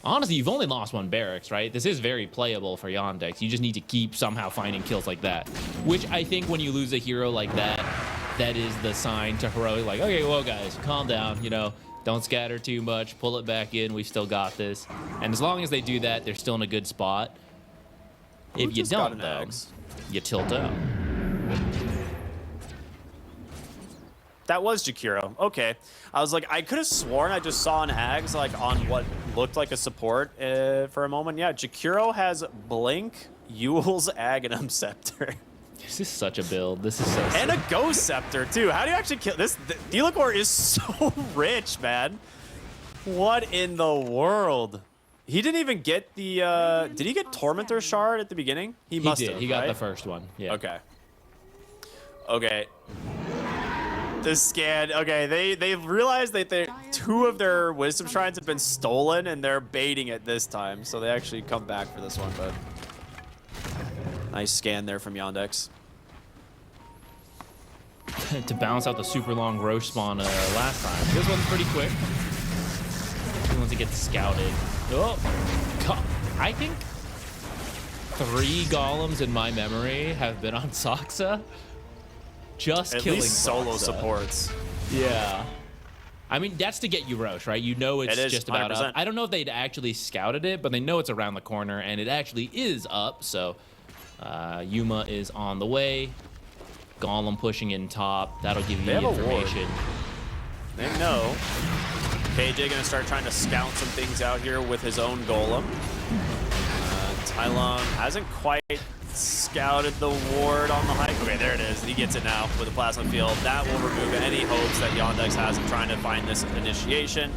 Honestly, you've only lost one barracks, right? This is very playable for Yandex. You just need to keep somehow finding kills like that. Which I think when you lose a hero like that, that is the sign to Heroic, like, okay, well, guys, calm down, you know. Don't scatter too much. Pull it back in. We've still got this. And as long as they do that, they're still in a good spot. If you don't, though, you tilt out. That was Jakiro. Okay. I was like, I could have sworn I just saw an Ags like on what looked like a support for a moment. Yeah, Jakiro has Blink, Yule's Aghanim Scepter. This is such a build. This is so And sick. a Ghost Scepter, too. How do you actually kill this? Delacor is so rich, man. What in the world? He didn't even get the... did he get Tormentor Shard at the beginning? He must did. have, He got right? the first one. Yeah. Okay. Okay. The scan. Okay, they've realized that two of their Wisdom Shrines have been stolen, and they're baiting it this time. So they actually come back for this one, but... Nice scan there from Yandex. To balance out the super long Roche spawn last time. This one's pretty quick. Once it gets scouted. Oh, I think 3 golems in my memory have been on Soxa. Just At killing least solo Soxa. supports. Yeah. I mean, that's to get you Roche, right? You know it's It is, just about 100%. up. I don't know if they'd actually scouted it, but they know it's around the corner, and it actually is up, so Yuma is on the way. Golem pushing in top. That'll give you They the have a ward. information. They know. KJ gonna start trying to scout some things out here with his own golem. Tai Lung hasn't quite scouted the ward on the hike. Okay, there it is. He gets it now with the plasma field. That will remove any hopes that Yandex has in trying to find this initiation.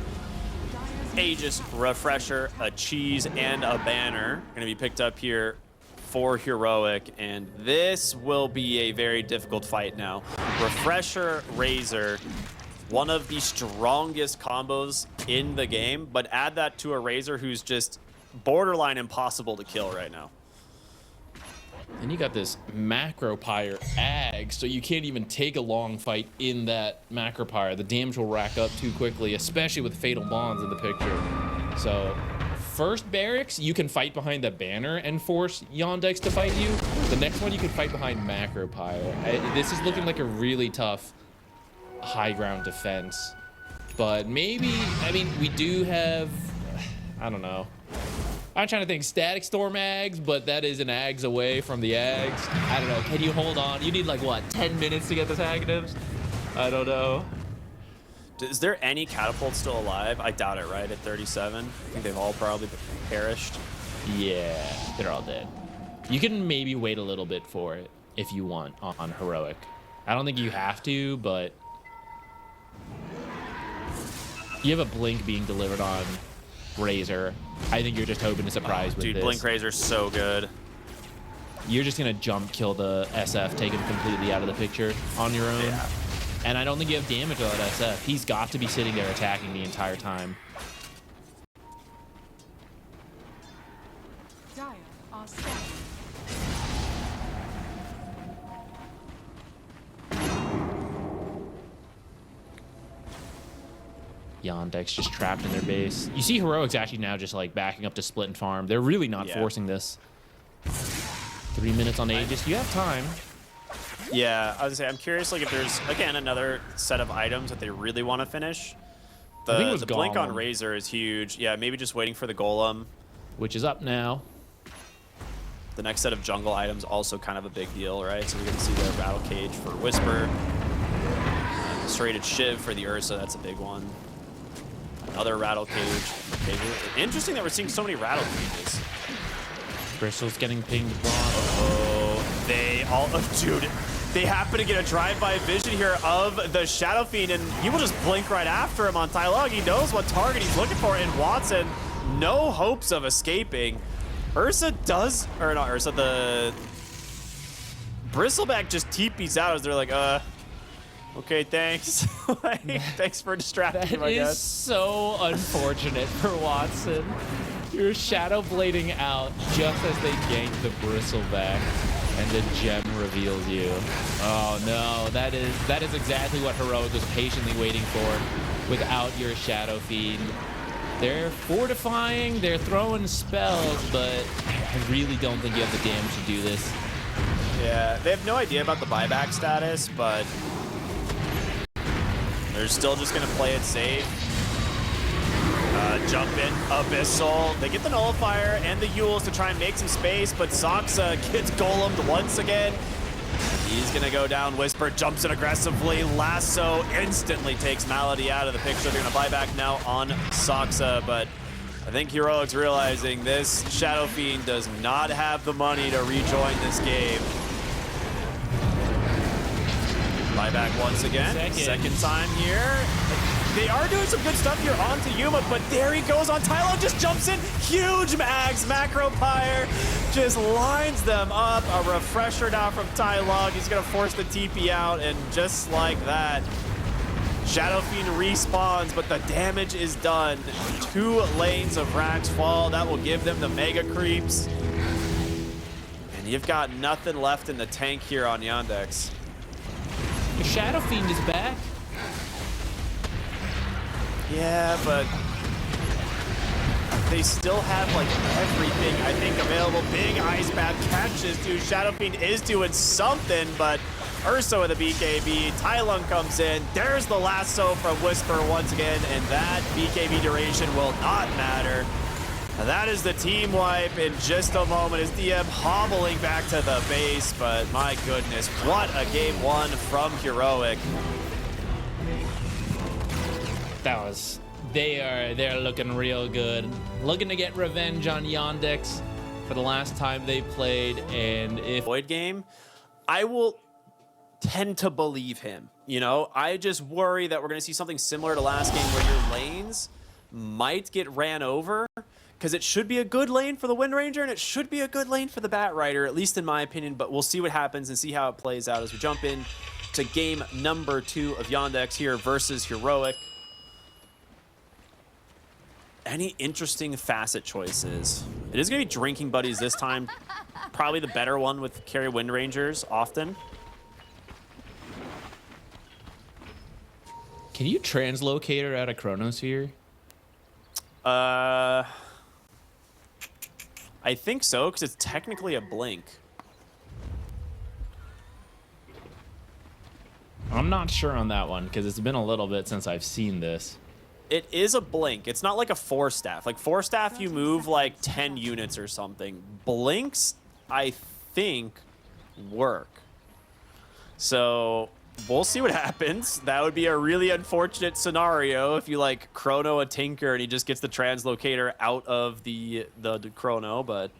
Aegis, Refresher, a Cheese, and a Banner gonna be picked up here for Heroic, and this will be a very difficult fight now. Refresher, Razor, one of the strongest combos in the game, but add that to a Razor who's just borderline impossible to kill right now. And you got this macro pyre ag, so you can't even take a long fight in that macro pyre. The damage will rack up too quickly, especially with fatal bonds in the picture. So first barracks, you can fight behind the banner and force Yndx to fight you. The next one, you can fight behind macro pyre. This is looking like a really tough high ground defense. But maybe, I mean, we do have, I don't know. I'm trying to think static storm ags, but that is an ags away from the ags. I don't know. Can you hold on? You need like what, 10 minutes to get this agnivs? I don't know. Is there any catapult still alive? I doubt it, right? At 37? I think they've all probably perished. Yeah, they're all dead. You can maybe wait a little bit for it if you want on heroic. I don't think you have to, but you have a blink being delivered on Razor. I think you're just hoping to surprise with dude, this. Blink Razor's so good. You're just gonna jump kill the SF, take him completely out of the picture on your own. Yeah. And I don't think you have damage on that SF. He's got to be sitting there attacking the entire time. Dire are scanning. Yndx just trapped in their base. You see Heroics actually now just like backing up to split and farm. They're really not forcing this. 3 minutes on Aegis. You have time. Yeah, I was gonna say, I'm curious, like, if there's, again, another set of items that they really want to finish. I think it was The blink on Golem. Razor is huge. Yeah, maybe just waiting for the Golem. Which is up now. The next set of jungle items also kind of a big deal, right? So we're gonna see the Rattle Cage for Whisper. Serrated Shiv for the Ursa, that's a big one. Another Rattle Cage for Kager. Interesting that we're seeing so many Rattle Cages. Bristol's getting pinged blonde. Oh, they all, dude, they happen to get a drive-by vision here of the Shadow Fiend, and he will just blink right after him on Tylog. He knows what target he's looking for, and Watson, no hopes of escaping. Ursa does, or not Ursa, the Bristleback just TPs out as they're like, okay, thanks. Like, thanks for distracting him, That I is guess. so unfortunate for Watson. You're shadow blading out just as they gank the Bristleback, and the gem reveals you. Oh no, that is exactly what Heroic was patiently waiting for without your Shadow Fiend. They're fortifying, they're throwing spells, but I really don't think you have the damage to do this. Yeah, they have no idea about the buyback status, but they're still just gonna play it safe. Jump in, Abyssal. They get the Nullifier and the Yules to try and make some space, but Soxa gets golemed once again. He's gonna go down. Whisper jumps in aggressively. Lasso instantly takes Malady out of the picture. They're gonna buy back now on Soxa, but I think Heroic's realizing this Shadow Fiend does not have the money to rejoin this game. Buyback once again. Second time here. They are doing some good stuff here onto Yuma, but there he goes on Tylo, just jumps in. Huge mags, Macro Pyre just lines them up. A refresher now from Tylog. He's gonna force the TP out, and just like that, Shadow Fiend respawns, but the damage is done. 2 lanes of Rax fall. That will give them the Mega Creeps. And you've got nothing left in the tank here on Yndx. Your Shadow Fiend is back. Yeah, but they still have like everything, I think, available. Big Ice Path catches, dude. Shadow Fiend is doing something, but Ursa with a BKB. Tylung comes in. There's the lasso from Whisper once again, and that BKB duration will not matter. That is the team wipe in just a moment as DM hobbling back to the base, but my goodness, what a game one from Heroic. They're looking real good. Looking to get revenge on Yndx for the last time they played, and if Void game, I will tend to believe him. You know, I just worry that we're going to see something similar to last game where your lanes might get ran over, because it should be a good lane for the Wind Ranger and it should be a good lane for the Bat Rider, at least in my opinion, but we'll see what happens and see how it plays out as we jump in to game number 2 of Yndx here versus Heroic. Any interesting facet choices? It is going to be drinking buddies this time. Probably probably the better one with carry Wind Rangers often. Can you translocate her out of Chronosphere? I think so, because it's technically a blink. I'm not sure on that one because it's been a little bit since I've seen this. It is a blink. It's not like a 4-staff. Like 4-staff, you move like 10 units or something. Blinks, I think, work. So we'll see what happens. That would be a really unfortunate scenario if you like chrono a Tinker and he just gets the translocator out of the chrono, but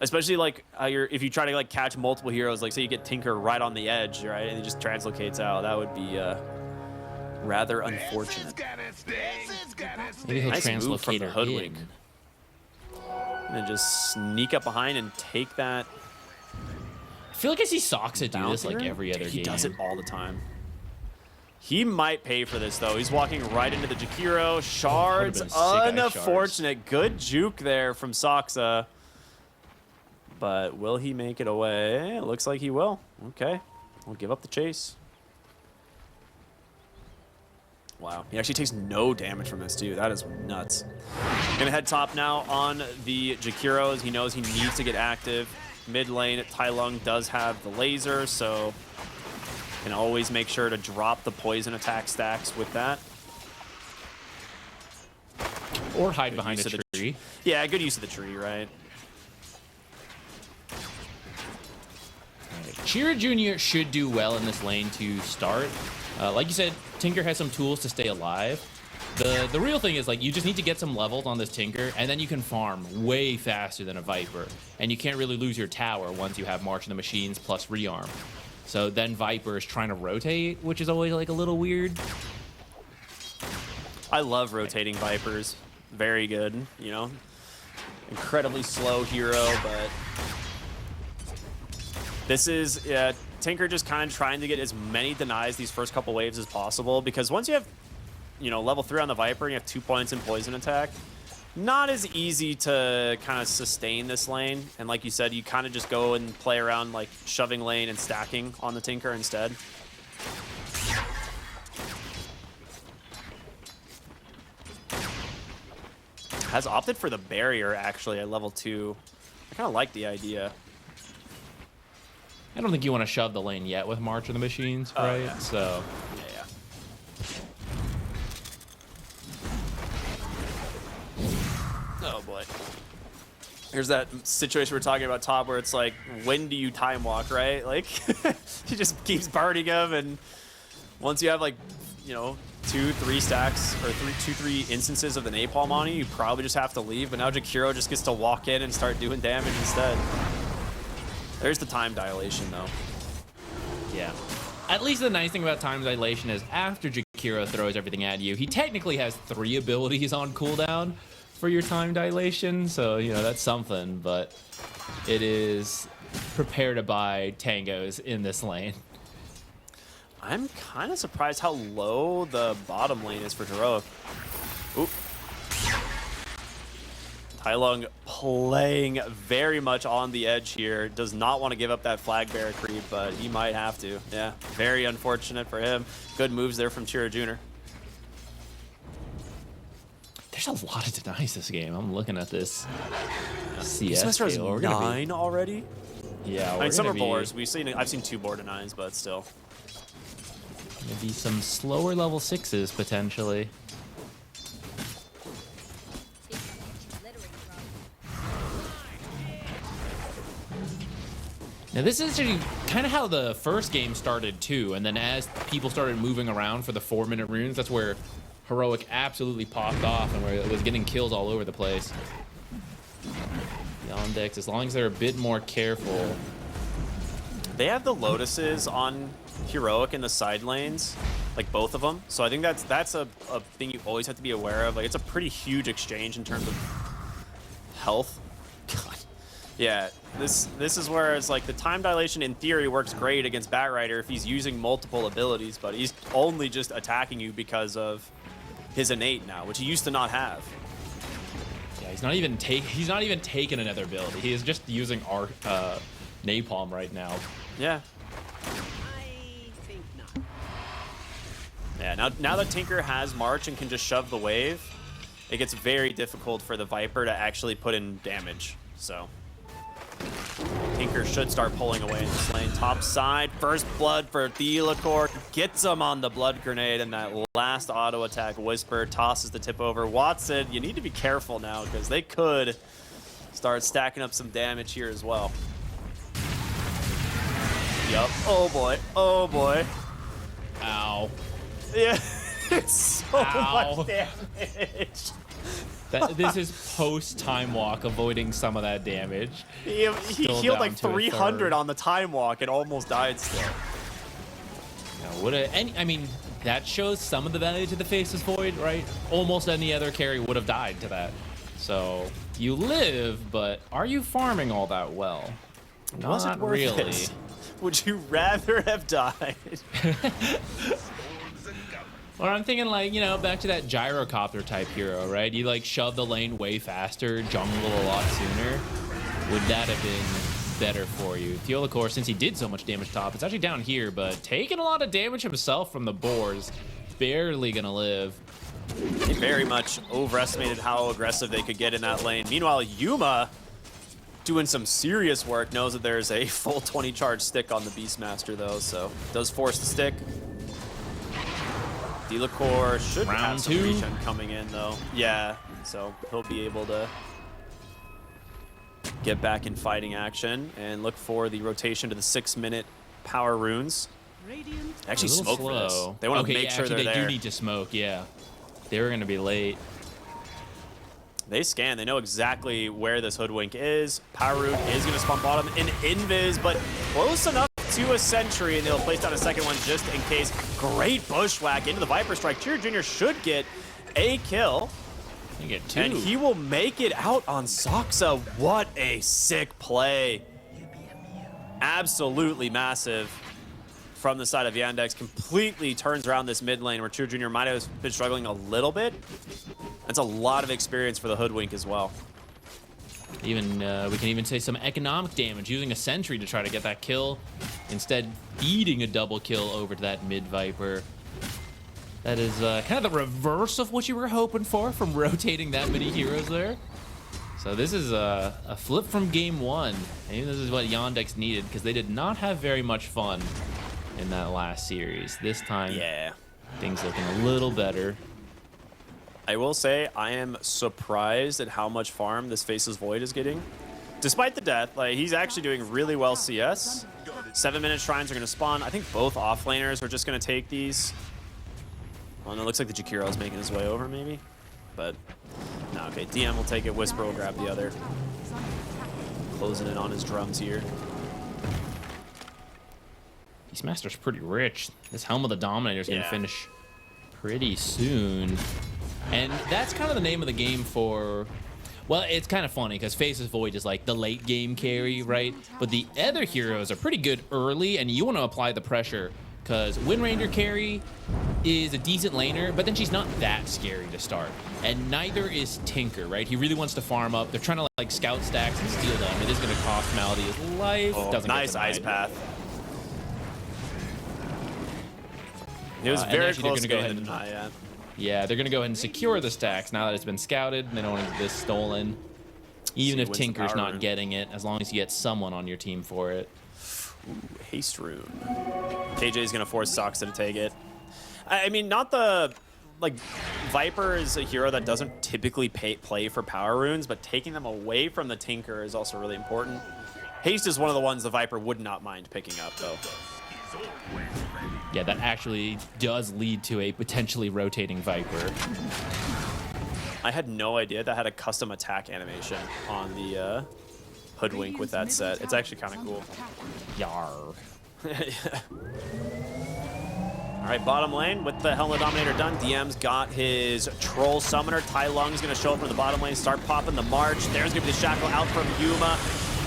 especially like if you try to like catch multiple heroes, like say you get Tinker right on the edge, right, and he just translocates out, that would be rather unfortunate. Maybe he'll Nice move from translocate the her hoodwink. in. And then just sneak up behind and take that. I feel like I see Soxa do this like bouncer. every other He game. does it all the time. He might pay for this though. He's walking right into the Jakiro. Shards, Would've been sick eye unfortunate. Good juke there from Soxa. But will he make it away? It looks like he will. Okay, we'll give up the chase. Wow, he actually takes no damage from this too. That is nuts. Gonna head top now on the Jakiro as he knows he needs to get active. Mid lane, Tai Lung does have the laser, so can always make sure to drop the poison attack stacks with that. Or hide Good behind a use of the tree. Yeah, good use of the tree, right? Chira Jr. should do well in this lane to start. Like you said, Tinker has some tools to stay alive. The real thing is, like, you just need to get some levels on this Tinker, and then you can farm way faster than a Viper. And you can't really lose your tower once you have March of the Machines plus Rearm. So then Viper is trying to rotate, which is always, like, a little weird. I love rotating Vipers. Very good, you know? Incredibly slow hero, but this is Tinker just kind of trying to get as many denies these first couple waves as possible, because once you have, you know, level 3 on the Viper and you have 2 points in poison attack, not as easy to kind of sustain this lane. And like you said, you kind of just go and play around like shoving lane and stacking on the Tinker instead. Has opted for the barrier actually at level 2. I kind of like the idea. I don't think you want to shove the lane yet with March of the Machines, right? Yeah. So Yeah. Oh boy. Here's that situation we we're talking about, Top, where it's like, when do you time walk, right? Like, he just keeps burning them, and once you have like, you know, 2-3 stacks or 2-3 instances of the napalm on you, you probably just have to leave. But now Jakiro just gets to walk in and start doing damage instead. There's the time dilation, though. yeah. At least the nice thing about time dilation is after Jakiro throws everything at you, he technically has 3 abilities on cooldown for your time dilation. So, you know, that's something, but it is prepare to buy tangos in this lane. I'm kind of surprised how low the bottom lane is for Heroic. Oop. Tai Lung playing very much on the edge here. Does not want to give up that flag bearer creep, but he might have to. Yeah, very unfortunate for him. Good moves there from Chira Jr. There's a lot of denies this game. I'm looking at this CS This semester has scale. We're gonna 9 already? Yeah, I we're mean, some gonna are boars. I've seen 2 board denies, but still. Gonna be some slower level 6s potentially. Now this is actually kind of how the first game started too, and then as people started moving around for the 4-minute runes, that's where Heroic absolutely popped off and where it was getting kills all over the place. Yndx, as long as they're a bit more careful. They have the Lotuses on Heroic in the side lanes, like both of them. So I think that's a thing you always have to be aware of. Like, it's a pretty huge exchange in terms of health. God. Yeah, this is where it's like the time dilation in theory works great against Batrider if he's using multiple abilities, but he's only just attacking you because of his innate now, which he used to not have. Yeah, he's not even taking another build. He is just using our napalm right now. Yeah. Yeah, now that Tinker has March and can just shove the wave, it gets very difficult for the Viper to actually put in damage. So Tinker should start pulling away in this lane. Top side, first blood for Theolacor. Gets him on the blood grenade, and that last auto attack Whisper tosses the tip over. Watson, you need to be careful now because they could start stacking up some damage here as well. Yup. Oh boy. Oh boy. Ow. Yeah. It's so Ow. much damage. This is post-time walk, avoiding some of that damage. He Still healed down like to a 300 third. on the time walk and almost died still. I mean, that shows some of the value to the Faceless Void, right? Almost any other carry would have died to that. So you live, but are you farming all that well? Was it Not worth really. it? Would you rather have died? Or I'm thinking like, you know, back to that gyrocopter type hero, right? You like shove the lane way faster, jungle a lot sooner. Would that have been better for you? Theolacor, since he did so much damage top, it's actually down here, but taking a lot of damage himself from the boars. Barely gonna live. They very much overestimated how aggressive they could get in that lane. Meanwhile, Yuma, doing some serious work, knows that there's a full 20 charge stick on the Beastmaster though, so does force the stick. Theolacor should Round have some 2. regen coming in though. Yeah, so he'll be able to get back in fighting action and look for the rotation to the 6-minute power runes. Actually, A little smoke for this. slow. They want to Okay, make sure actually, they're they there. do need to smoke, yeah. They were gonna be late. They scan. They know exactly where this hoodwink is. Power Rune is going to spawn bottom in Invis, but close enough to a sentry, and they'll place down a second one just in case. Great bushwhack into the Viper Strike. Cheer Jr. should get a kill, You get 2. and he will make it out on Soxa. What a sick play. Absolutely massive from the side of Yandex. Completely turns around this mid lane where Cheer Jr. might have been struggling a little bit. That's a lot of experience for the hoodwink as well. Even we can even say some economic damage, using a sentry to try to get that kill, instead feeding a double kill over to that mid Viper. That is kind of the reverse of what you were hoping for from rotating that many heroes there. So this is a flip from game 1. Maybe this is what Yandex needed, because they did not have very much fun in that last series. This time, Yeah. things looking a little better. I will say I am surprised at how much farm this Faceless Void is getting. Despite the death, like, he's actually doing really well CS. 7-minute shrines are going to spawn. I think both offlaners are just going to take these. Well, no, it looks like the Jakiro is making his way over, maybe. But, no, okay. DM will take it. Whisper will grab the other. Closing in on his drums here. Beastmaster's pretty rich. This Helm of the Dominator is going to Yeah. finish pretty soon. And that's kind of the name of the game for... Well, it's kind of funny because Faceless Void is like the late game carry, right? But the other heroes are pretty good early, and you want to apply the pressure because Wind Ranger carry is a decent laner, but then she's not that scary to start. And neither is Tinker, right? He really wants to farm up. They're trying to like scout stacks and steal them. It is going to cost Malady his life. Oh, Doesn't nice get ice denied. path. It was And very actually they're close to gonna go getting the ahead deny, yeah. Yeah, they're going to go ahead and secure the stacks now that it's been scouted. They don't want to get this stolen. Even if wins the Tinker's power not rune. getting it, as long as you get someone on your team for it. Ooh, haste rune. KJ is going to force Soxa to take it. I mean, not the... Like, Viper is a hero that doesn't typically play for power runes, but taking them away from the Tinker is also really important. Haste is one of the ones the Viper would not mind picking up, though. Yeah, that actually does lead to a potentially rotating Viper. I had no idea that had a custom attack animation on the hoodwink with that set. It's actually kind of cool. Yar. All right, bottom lane with the Helmet Dominator done. DM's got his Troll Summoner. Tai Lung's going to show up from the bottom lane, start popping the March. There's going to be the Shackle out from Yuma.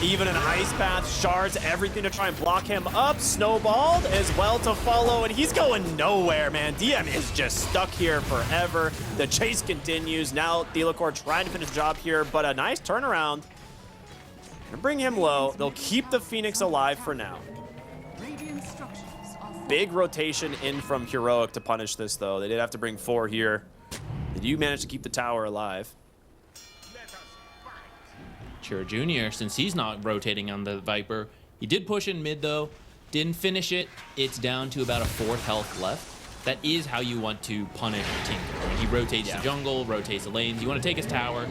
Even an ice path, shards, everything to try and block him up. Snowballed as well to follow, and he's going nowhere, man. DM is just stuck here forever. The chase continues. Now Thelacor trying to finish the job here, but a nice turnaround. Gonna bring him low. They'll keep the Phoenix alive for now. Radiant structures are Big rotation in from Heroic to punish this, though. They did have to bring 4 here. Did you manage to keep the tower alive? Sure, Junior, since he's not rotating on the Viper, he did push in mid though, didn't finish it. It's down to about a 4th health left. That is how you want to punish Tinker. When he rotates the jungle, rotates the lanes, you want to take his tower.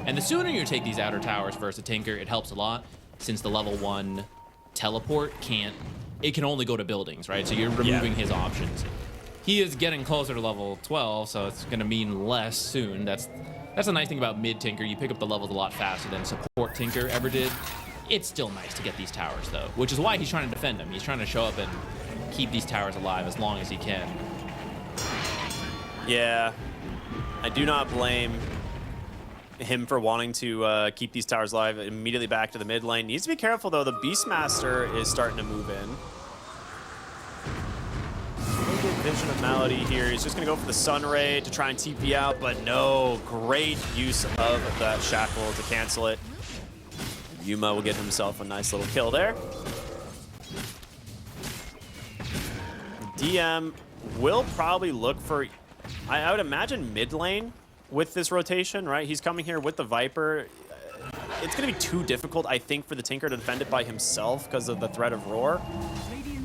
And the sooner you take these outer towers versus a Tinker, it helps a lot, since the level 1 teleport it can only go to buildings, right? So you're removing his options. He is getting closer to level 12, so it's gonna mean less soon. That's the nice thing about mid Tinker. You pick up the levels a lot faster than support Tinker ever did. It's still nice to get these towers though, which is why he's trying to defend them. He's trying to show up and keep these towers alive as long as he can. Yeah, I do not blame him for wanting to keep these towers alive. Immediately back to the mid lane. Needs to be careful though. The Beastmaster is starting to move in. Vision of Malady here. He's just going to go for the Sun Ray to try and TP out, but no. Great use of that Shackle to cancel it. Yuma will get himself a nice little kill there. DM will probably look for, I would imagine, mid lane with this rotation, right? He's coming here with the Viper. It's going to be too difficult, I think, for the Tinker to defend it by himself because of the threat of Roar.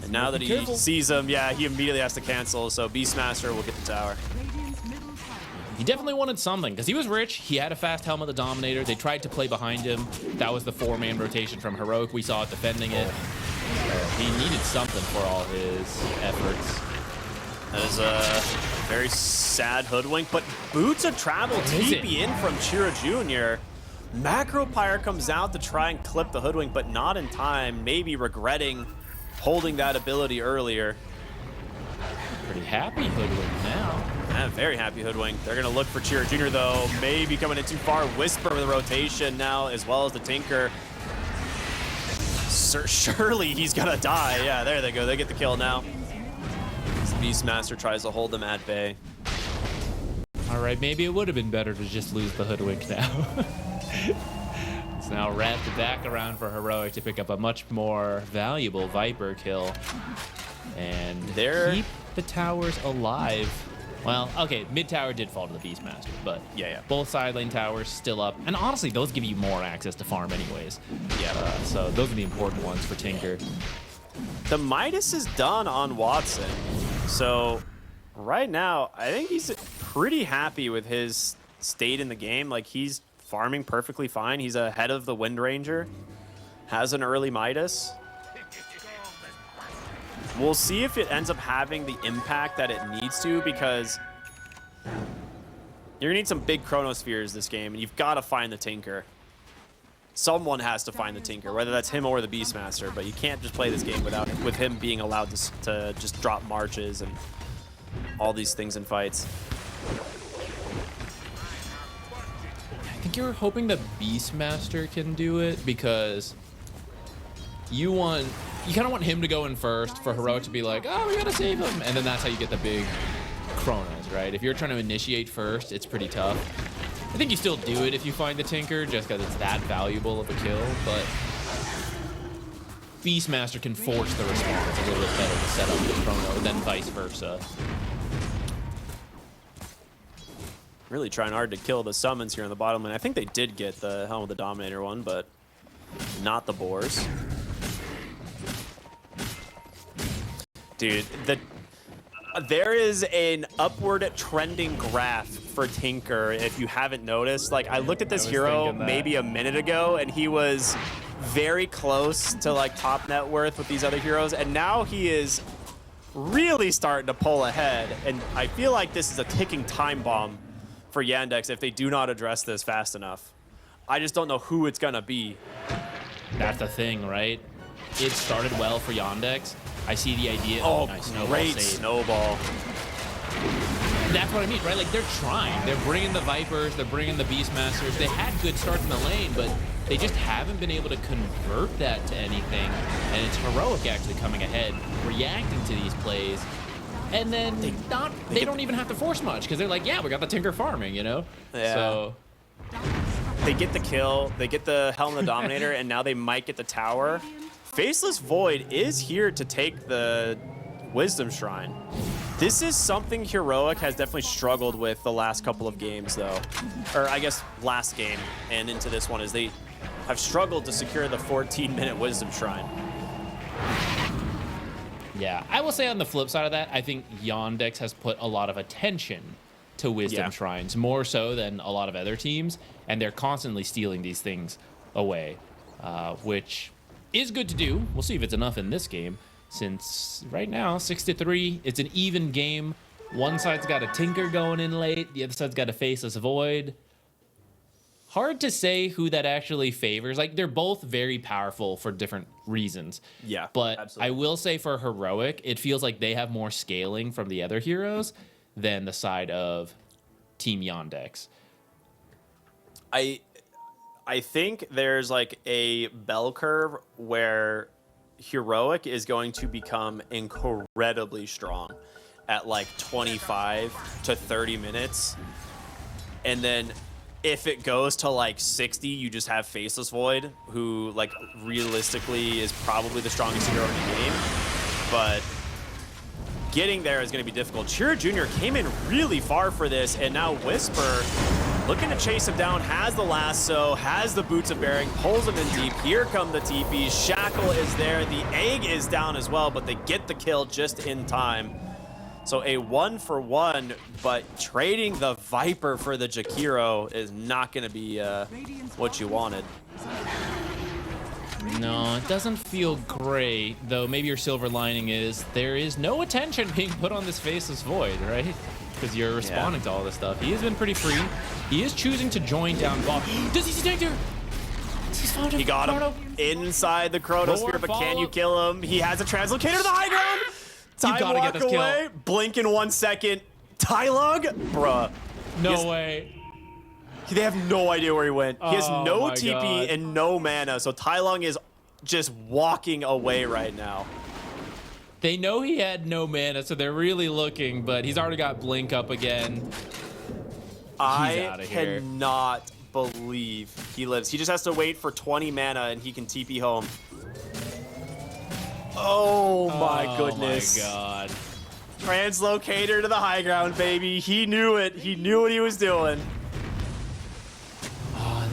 And now that he sees him, yeah, he immediately has to cancel, so Beastmaster will get the tower. He definitely wanted something, because he was rich. He had a fast Helmet the Dominator. They tried to play behind him. That was the 4-man rotation from Heroic. We saw it defending it. He needed something for all his efforts. That is a very sad hoodwink, but Boots of Travel TP in from Chira Jr. Macropyre comes out to try and clip the hoodwink, but not in time, maybe regretting holding that ability earlier. Pretty happy hoodwink now. Yeah, very happy hoodwink. They're going to look for Chira Jr. though, maybe coming in too far. Whisper with the rotation now, as well as the Tinker. Surely he's going to die. Yeah, there they go. They get the kill now. Beastmaster tries to hold them at bay. All right, maybe it would have been better to just lose the hoodwink now. It's now wrapped back around for Heroic to pick up a much more valuable Viper kill. And keep the towers alive. Well, okay, mid tower did fall to the Beastmaster, but both side lane towers still up. And honestly, those give you more access to farm anyways. So those are the important ones for Tinker. The Midas is done on Watson. So right now, I think he's pretty happy with his state in the game. Like, he's farming perfectly fine. He's ahead of the Wind Ranger. Has an early Midas. We'll see if it ends up having the impact that it needs to, because you're gonna need some big Chronospheres this game, and you've got to find the Tinker. Someone has to find the Tinker, whether that's him or the Beastmaster, but you can't just play this game with him being allowed to just drop marches and all these things in fights. I think you're hoping the Beastmaster can do it, because you kind of want him to go in first for Heroic to be like, oh, we gotta save him, and then that's how you get the big Chronos, right? If you're trying to initiate first, it's pretty tough. I think you still do it if you find the Tinker, just because it's that valuable of a kill, but Beastmaster can force the response a little bit better to set up the Chrono than vice versa. Really trying hard to kill the summons here on the bottom lane. I think they did get the Helm of the Dominator one, but not the Boars. Dude, there is an upward trending graph for Tinker, if you haven't noticed. Like, I looked at this hero maybe a minute ago, and he was very close to, like, top net worth with these other heroes, and now he is really starting to pull ahead, and I feel like this is a ticking time bomb for Yandex if they do not address this fast enough. I just don't know who it's gonna be. That's the thing, right? It started well for Yandex. I see the idea. Oh, nice great snowball. That's what I mean, right? Like, they're trying. They're bringing the Vipers. They're bringing the Beastmasters. They had good starts in the lane, but They just haven't been able to convert that to anything, and it's Heroic actually coming ahead, reacting to these plays, and then they don't even have to force much because they're like, yeah, we got the Tinker farming, you know? Yeah. So They get the kill, they get the Helm of the Dominator, and now they might get the tower. Faceless Void is here to take the Wisdom Shrine. This is something Heroic has definitely struggled with the last couple of games, though. Or I guess last game and into this one, is they have struggled to secure the 14-minute Wisdom Shrine. yeah, I will say on the flip side of that, I think Yandex has put a lot of attention to Wisdom Shrines, more so than a lot of other teams, and they're constantly stealing these things away, which is good to do. We'll see if it's enough in this game, since right now, 6-3, it's an even game. One side's got a Tinker going in late, the other side's got a Faceless Void. Hard to say who that actually favors. Like, they're both very powerful for different reasons. Yeah, but absolutely. I will say for Heroic, it feels like they have more scaling from the other heroes than the side of Team Yandex. I think there's like a bell curve where Heroic is going to become incredibly strong at like 25 to 30 minutes. And then if it goes to like 60, you just have Faceless Void, who like realistically is probably the strongest hero in the game. But getting there is going to be difficult. Chira Jr. came in really far for this, and now Whisper looking to chase him down, has the lasso, has the Boots of Bearing, pulls him in deep. Here come the TPs. Shackle is there. The egg is down as well, but they get the kill just in time. So a 1-for-1, but trading the Viper for the Jakiro is not going to be what you wanted. No, it doesn't feel great, though maybe your silver lining is there is no attention being put on this Faceless Void, right? Because you're responding to all this stuff. He has been pretty free. He is choosing to join down bot. Does he see Tinker? He got him inside the Chronosphere, but can you kill him? He has a Translocator to the high ground. Time gotta walk get this away. kill. Blink in 1 second. Tylog? Bruh. No way. They have no idea where he went. He has Oh no my TP God. and no mana, so Tylong is just walking away right now. They know he had no mana, so they're really looking, but he's already got Blink up again. I outta here. cannot believe he lives. He just has to wait for 20 mana and he can TP home. Oh my goodness. Oh my God. Translocator to the high ground, baby. He knew it. He knew what he was doing.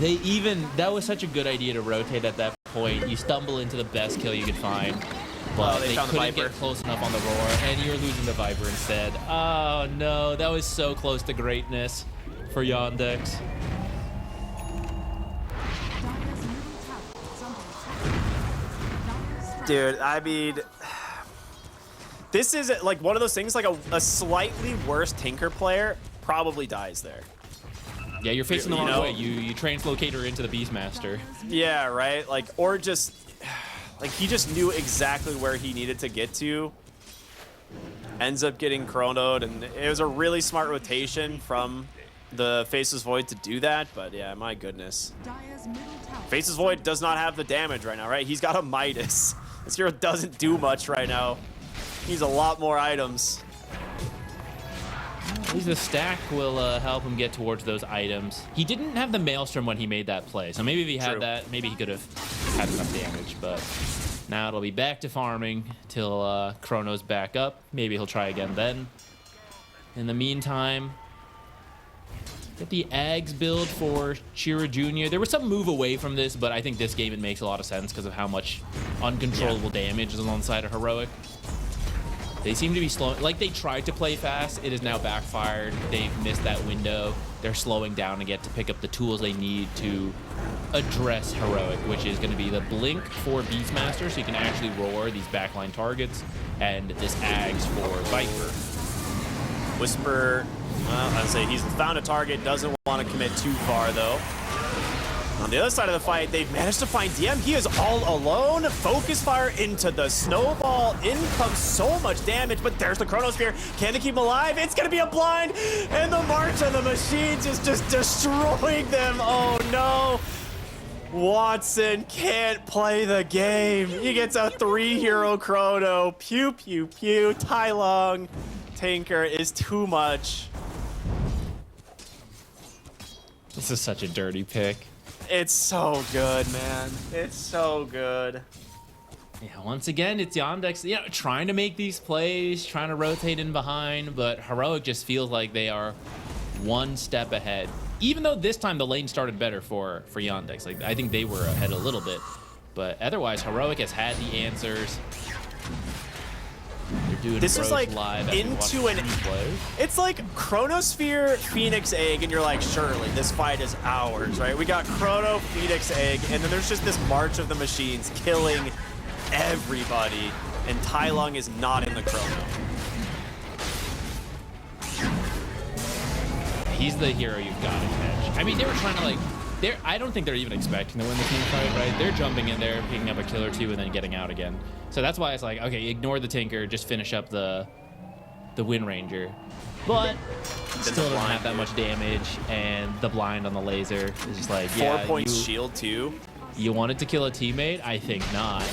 That was such a good idea to rotate at that point. You stumble into the best kill you could find, but they they found the couldn't Viper. get close enough on the roar, and you're losing the Viper instead. Oh no, that was so close to greatness for Yandex. Dire's middle tower is under attack. Dude, I mean, this is like one of those things, like a slightly worse Tinker player probably dies there. Yeah, you're facing the You wrong know? way. You translocate her into the Beastmaster. Yeah, right? Like, or just, like, he just knew exactly where he needed to get to. Ends up getting chronoed, and it was a really smart rotation from the Faceless Void to do that, but yeah, my goodness. Dire's middle tower. Faceless Void does not have the damage right now, right? He's got a Midas. This hero doesn't do much right now. He needs a lot more items. At least the stack will help him get towards those items. He didn't have the Maelstrom when he made that play, so maybe if he had True. that, maybe he could have had enough damage, but now it'll be back to farming till Chrono's back up. Maybe he'll try again then. In the meantime, get the Ags build for Chira Jr. There was some move away from this, but I think this game it makes a lot of sense because of how much uncontrollable damage is on the side of Heroic. They seem to be slow. Like, they tried to play fast. It has now backfired. They've missed that window. They're slowing down to get to pick up the tools they need to address Heroic, which is going to be the Blink for Beastmaster, so you can actually roar these backline targets, and this Ags for Viper. Whisper, well, I'd say he's found a target, doesn't want to commit too far, though. On the other side of the fight, they've managed to find DM. He is all alone. Focus fire into the snowball. In comes so much damage, but there's the Chronosphere. Can they keep him alive? It's going to be a blind, and the March of the Machines is just destroying them. Oh, no. Watson can't play the game. He gets a 3-hero chrono. Pew, pew, pew. Tai Long. Tinker is too much. This is such a dirty pick. It's so good, man. It's so good. Yeah, once again, it's Yandex, you know, trying to make these plays, trying to rotate in behind, but Heroic just feels like they are one step ahead. Even though this time the lane started better for Yndx. Like, I think they were ahead a little bit. But otherwise, Heroic has had the answers. They're doing This is like live into an... It's like Chronosphere, Phoenix Egg, and you're like, surely this fight is ours, right? We got Chrono, Phoenix Egg, and then there's just this march of the machines killing everybody. And Tai Long is not in the Chrono. He's the hero you've got to catch. I mean, they were trying to like, I don't think they're even expecting to win the team fight, right? They're jumping in there, picking up a kill or two, and then getting out again. So that's why it's like, okay, ignore the Tinker, just finish up the Wind Ranger. But still doesn't have that much damage, and the blind on the laser is just like, yeah, 4 points shield too. You wanted to kill a teammate? I think not.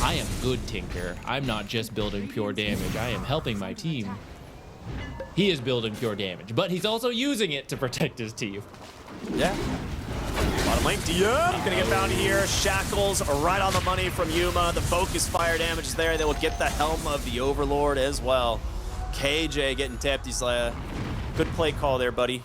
I am good Tinker. I'm not just building pure damage. I am helping my team. He is building pure damage, but he's also using it to protect his team. Yeah. Bottom lane, DM gonna get bounty here. Shackles right on the money from Yuma. The focus fire damage is there. They will get the helm of the Overlord as well. KJ getting tipped. He's like, good play call there, buddy.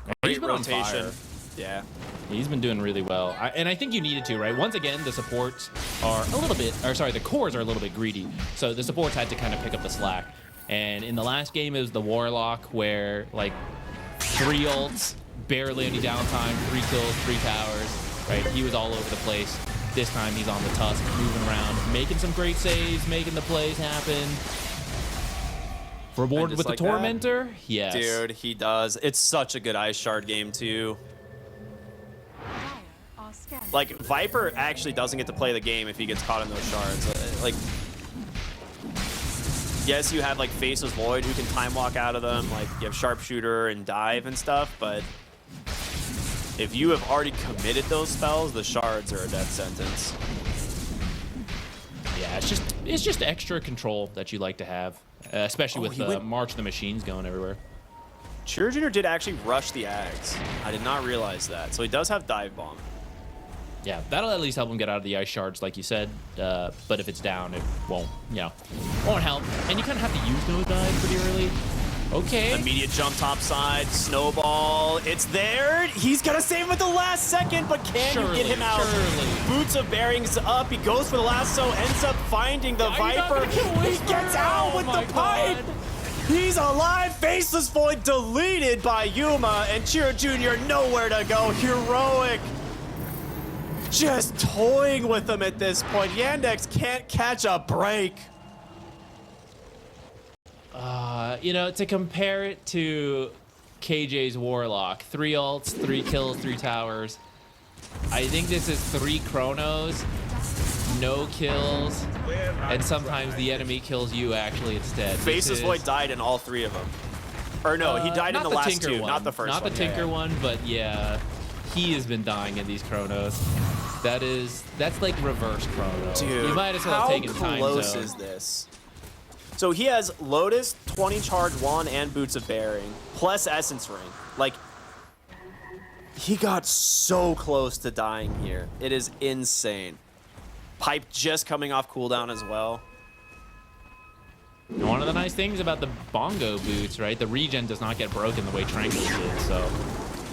He's Great been on rotation. fire. Yeah. He's been doing really well. And I think you needed to, right? Once again, the supports are a little bit, or sorry, the cores are a little bit greedy. So the supports had to kind of pick up the slack. And in the last game, it was the Warlock where, like, 3 ults, barely any downtime, 3 kills, 3 towers, right? He was all over the place. This time, he's on the tusk, moving around, making some great saves, making the plays happen. Rewarded with like the Tormentor? Yes. Dude, he does. It's such a good Ice Shard game, too. Like, Viper actually doesn't get to play the game if he gets caught in those shards. Like, yes, you have, like, Faceless Void who can time walk out of them. Like, you have Sharpshooter and Dive and stuff, but if you have already committed those spells, the shards are a death sentence. Yeah, it's just extra control that you like to have, especially with the March of the Machines going everywhere. Cheer Jr. did actually rush the Ags. I did not realize that. So he does have Dive Bomb. Yeah, that'll at least help him get out of the ice shards, like you said. But if it's down, it won't, you know, won't help. And you kind of have to use Nosedive pretty early. Okay. Immediate jump top side, snowball. It's there. He's gonna save him at the last second, but can you get him out? Surely. Boots of Bearings up. He goes for the lasso, ends up finding the Viper. He gets out with the pipe. He's alive. Faceless Void deleted by Yuma, and Chiro Jr. nowhere to go. Heroic. Just toying with them at this point. Yandex can't catch a break. You know, to compare it to KJ's Warlock, 3 ults, 3 kills, 3 towers. I think this is 3 chronos, no kills, and sometimes the enemy kills you actually instead. Faceless Void died in all 3 of them. Or no, he died in the last 2, not the first one. Not the Tinker one, but yeah, he has been dying in these chronos. That's like reverse chrono. Dude, you might as well have taken time zone. How close is this? So he has Lotus, 20 charge 1, and Boots of Bearing, plus Essence Ring. Like, he got so close to dying here. It is insane. Pipe just coming off cooldown as well. One of the nice things about the Bongo boots, right? The regen does not get broken the way Tranquil did, so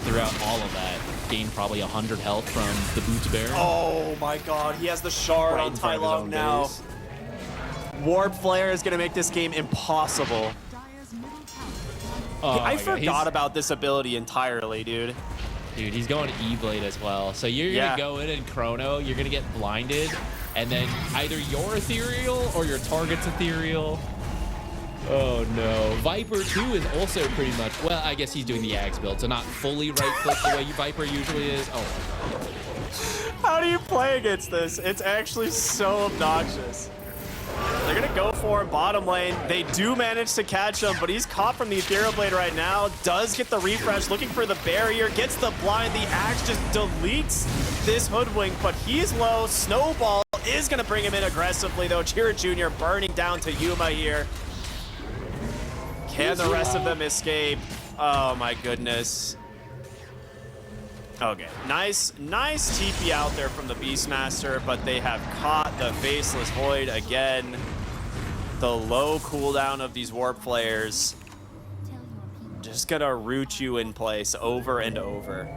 throughout all of that, gained probably 100 health from the Boots Bearing. Oh my god, he has the shard Right on in front of his Tai own now. base. Warp Flare is going to make this game impossible. Dire's middle tower. Oh I my God, forgot about this ability entirely, dude. Dude, he's going E-Blade as well. So you're Yeah. going to go in and chrono, you're going to get blinded, and then either you're ethereal or your target's ethereal. Oh no. Viper 2 is also pretty much, well, I guess he's doing the Axe build, so not fully right-click the way Viper usually is. Oh my God. How do you play against this? It's actually so obnoxious. They're gonna go for him bottom lane. They do manage to catch him, but he's caught from the Ethereal Blade right now. Does get the refresh, looking for the barrier, gets the blind. The axe just deletes this hoodwink, but he's low. Snowball is gonna bring him in aggressively though. Chira Jr. burning down to Yuma here. Can the rest of them escape? Oh my goodness. Okay, nice TP out there from the Beastmaster, but they have caught the Faceless Void again. The low cooldown of these Warp players just gonna root you in place over and over.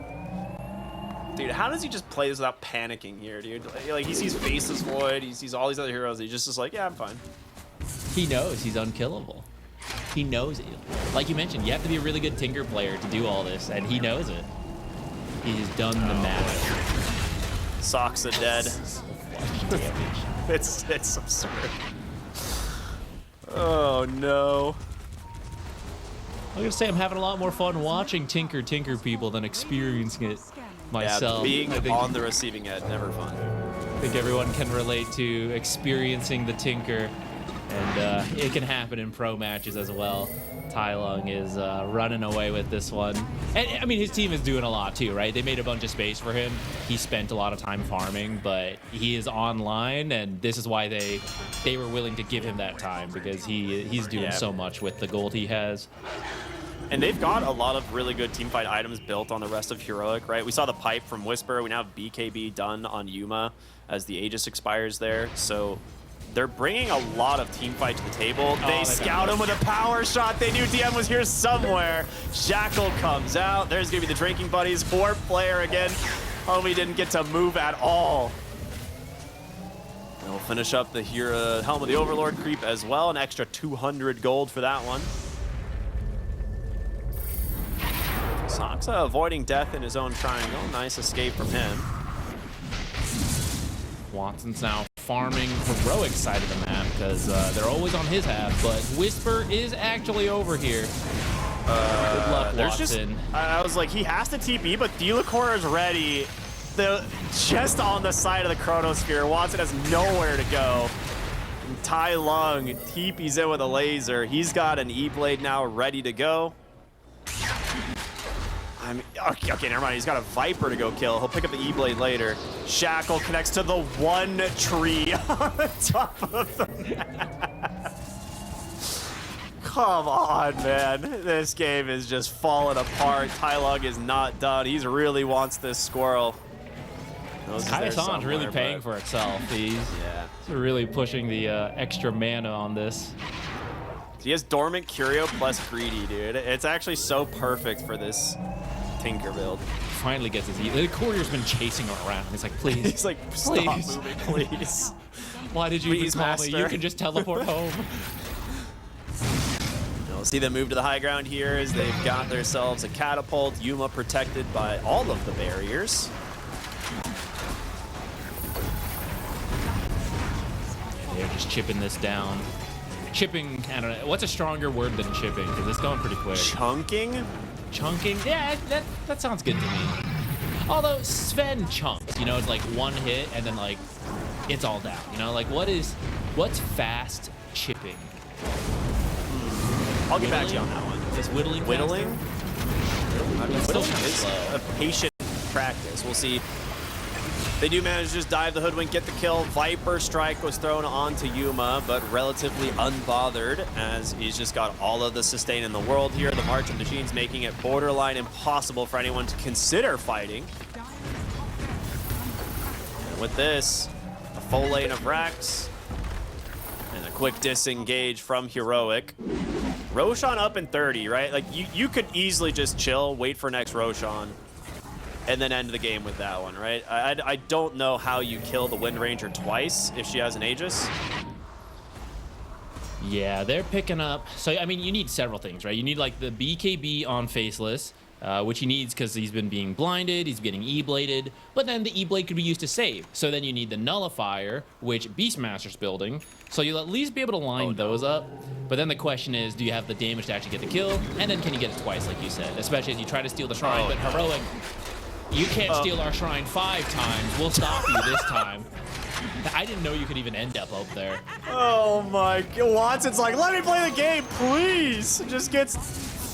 Dude, how does he just play this without panicking here, dude? Like he sees Faceless Void, he sees all these other heroes, he's just is like, yeah, I'm fine. He knows he's unkillable. He knows it. Like you mentioned, you have to be a really good Tinker player to do all this, and he knows it. He's done the math. Socks are dead. It's absurd. Oh no. I'm gonna say I'm having a lot more fun watching Tinker people than experiencing it myself. Yeah, being I think, on the receiving end, never fun. I think everyone can relate to experiencing the Tinker, and it can happen in pro matches as well. Tai Lung is running away with this one. And I mean, his team is doing a lot too, right? They made a bunch of space for him. He spent a lot of time farming, but he is online, and this is why they were willing to give him that time, because he's doing so much with the gold he has. And they've got a lot of really good teamfight items built on the rest of Heroic, right? We saw the pipe from Whisper. We now have BKB done on Yuma as the Aegis expires there. So they're bringing a lot of team fight to the table. They scout him with a power shot. They knew DM was here somewhere. Shackle comes out. There's going to be the Drinking Buddies. Fourth player again. Homie didn't get to move at all. They'll finish up the Helm of the Overlord creep as well. An extra 200 gold for that one. Soxa avoiding death in his own triangle. Nice escape from him. Watson's now farming Heroic side of the map because they're always on his half, but Whisper is actually over here. Good luck, Watson. I was like, he has to TP, but Delacor is ready. Just on the side of the Chronosphere. Watson has nowhere to go. And Tai Lung TP's in with a laser. He's got an E-Blade now ready to go. Okay, never mind. He's got a Viper to go kill. He'll pick up the E-Blade later. Shackle connects to the one tree on the top of the map. Come on, man. This game is just falling apart. Tai Lung is not done. He really wants this squirrel. Kayasan's really paying for itself. He's really pushing the extra mana on this. He has Dormant, Curio, plus Greedy, dude. It's actually so perfect for this Tinker build. Finally gets his The courier's been chasing him around. He's like, please. He's like, stop moving, please. Why did you even call me? You can just teleport home. We'll see them move to the high ground here as they've got themselves a catapult. Yuma protected by all of the barriers. They're just chipping this down. Chipping, I don't know. What's a stronger word than chipping? Because it's going pretty quick. Chunking? Chunking? Yeah, that sounds good to me. Although Sven chunks, you know, it's like one hit and then like it's all down. You know, like what's fast chipping? I'll get back to you on that one. Is whittling? Whittling? I mean, Whittling is a patient practice. We'll see. They do manage to just dive the Hoodwink, get the kill. Viper Strike was thrown onto Yuma, but relatively unbothered as he's just got all of the sustain in the world here. The March of Machines making it borderline impossible for anyone to consider fighting. And with this, a full lane of Rax and a quick disengage from Heroic. Roshan up in 30, right? Like you could easily just chill, wait for next Roshan, and then end the game with that one, right? I don't know how you kill the Wind Ranger twice if she has an Aegis. Yeah, they're picking up. So, I mean, you need several things, right? You need, like, the BKB on Faceless, which he needs because he's been being blinded, he's getting E-bladed, but then the E-blade could be used to save. So then you need the Nullifier, which Beastmaster's building, so you'll at least be able to line those up. But then the question is, do you have the damage to actually get the kill? And then can you get it twice, like you said, especially as you try to steal the Shrine, but Heroic... You can't steal our shrine 5 times. We'll stop you this time. I didn't know you could even end up there. Oh my God. Watson's like, let me play the game, please. Just gets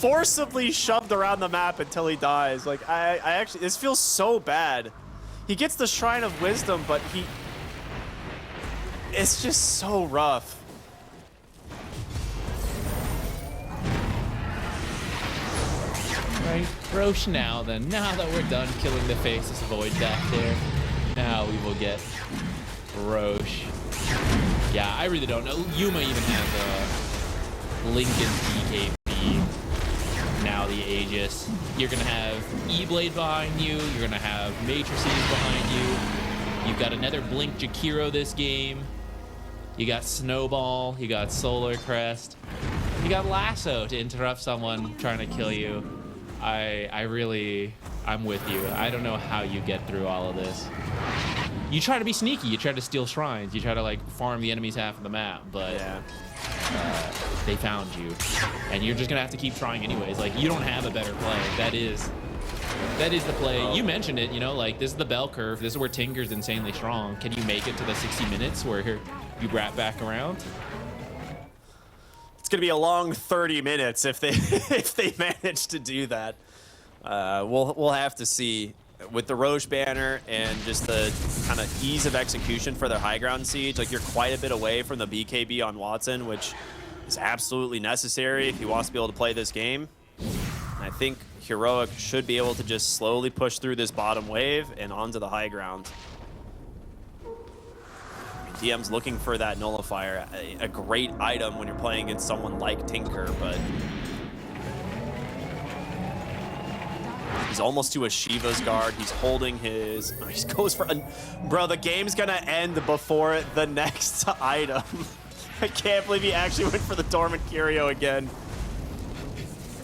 forcibly shoved around the map until he dies. Like, I actually, this feels so bad. He gets the Shrine of Wisdom, but it's just so rough. Right, Roche now then. Now that we're done killing the Faceless Void back there, now we will get Roche. Yeah, I really don't know. Yuma even has Lincoln BKB. Now the Aegis. You're gonna have E-Blade behind you. You're gonna have Matrices behind you. You've got another Blink Jakiro this game. You got Snowball. You got Solar Crest. You got Lasso to interrupt someone trying to kill you. I'm with you. I don't know how you get through all of this. You try to be sneaky. You try to steal shrines. You try to like farm the enemy's half of the map, but Yeah. They found you, and you're just gonna have to keep trying anyways. Like, you don't have a better play. That is the play. You mentioned it. You know, like, this is the bell curve. This is where Tinker's insanely strong. Can you make it to the 60 minutes where you wrap back around? It's gonna be a long 30 minutes if they if they manage to do that. We'll have to see. With the Roche banner and just the kind of ease of execution for their high ground siege, like, you're quite a bit away from the BKB on Watson, which is absolutely necessary if he wants to be able to play this game. And I think Heroic should be able to just slowly push through this bottom wave and onto the high ground. DM's looking for that nullifier, a great item when you're playing against someone like Tinker, but he's almost to a Shiva's guard. He's holding his... Oh, he goes for... Bro, the game's gonna end before the next item. I can't believe he actually went for the Dormant Curio again.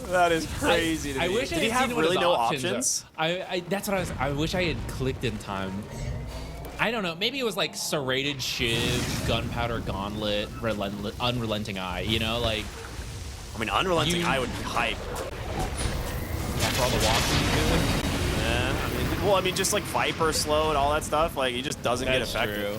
That is crazy to me. I wish Did I he had have seen what really his no options options? that's what I wish I had clicked in time. I don't know. Maybe it was like Serrated Shiv, Gunpowder Gauntlet, Unrelenting Eye. You know, like... I mean, Unrelenting Eye would be hype. For all the walking he's doing. Yeah, I mean, just like Viper slow and all that stuff, like, he just doesn't get affected. True.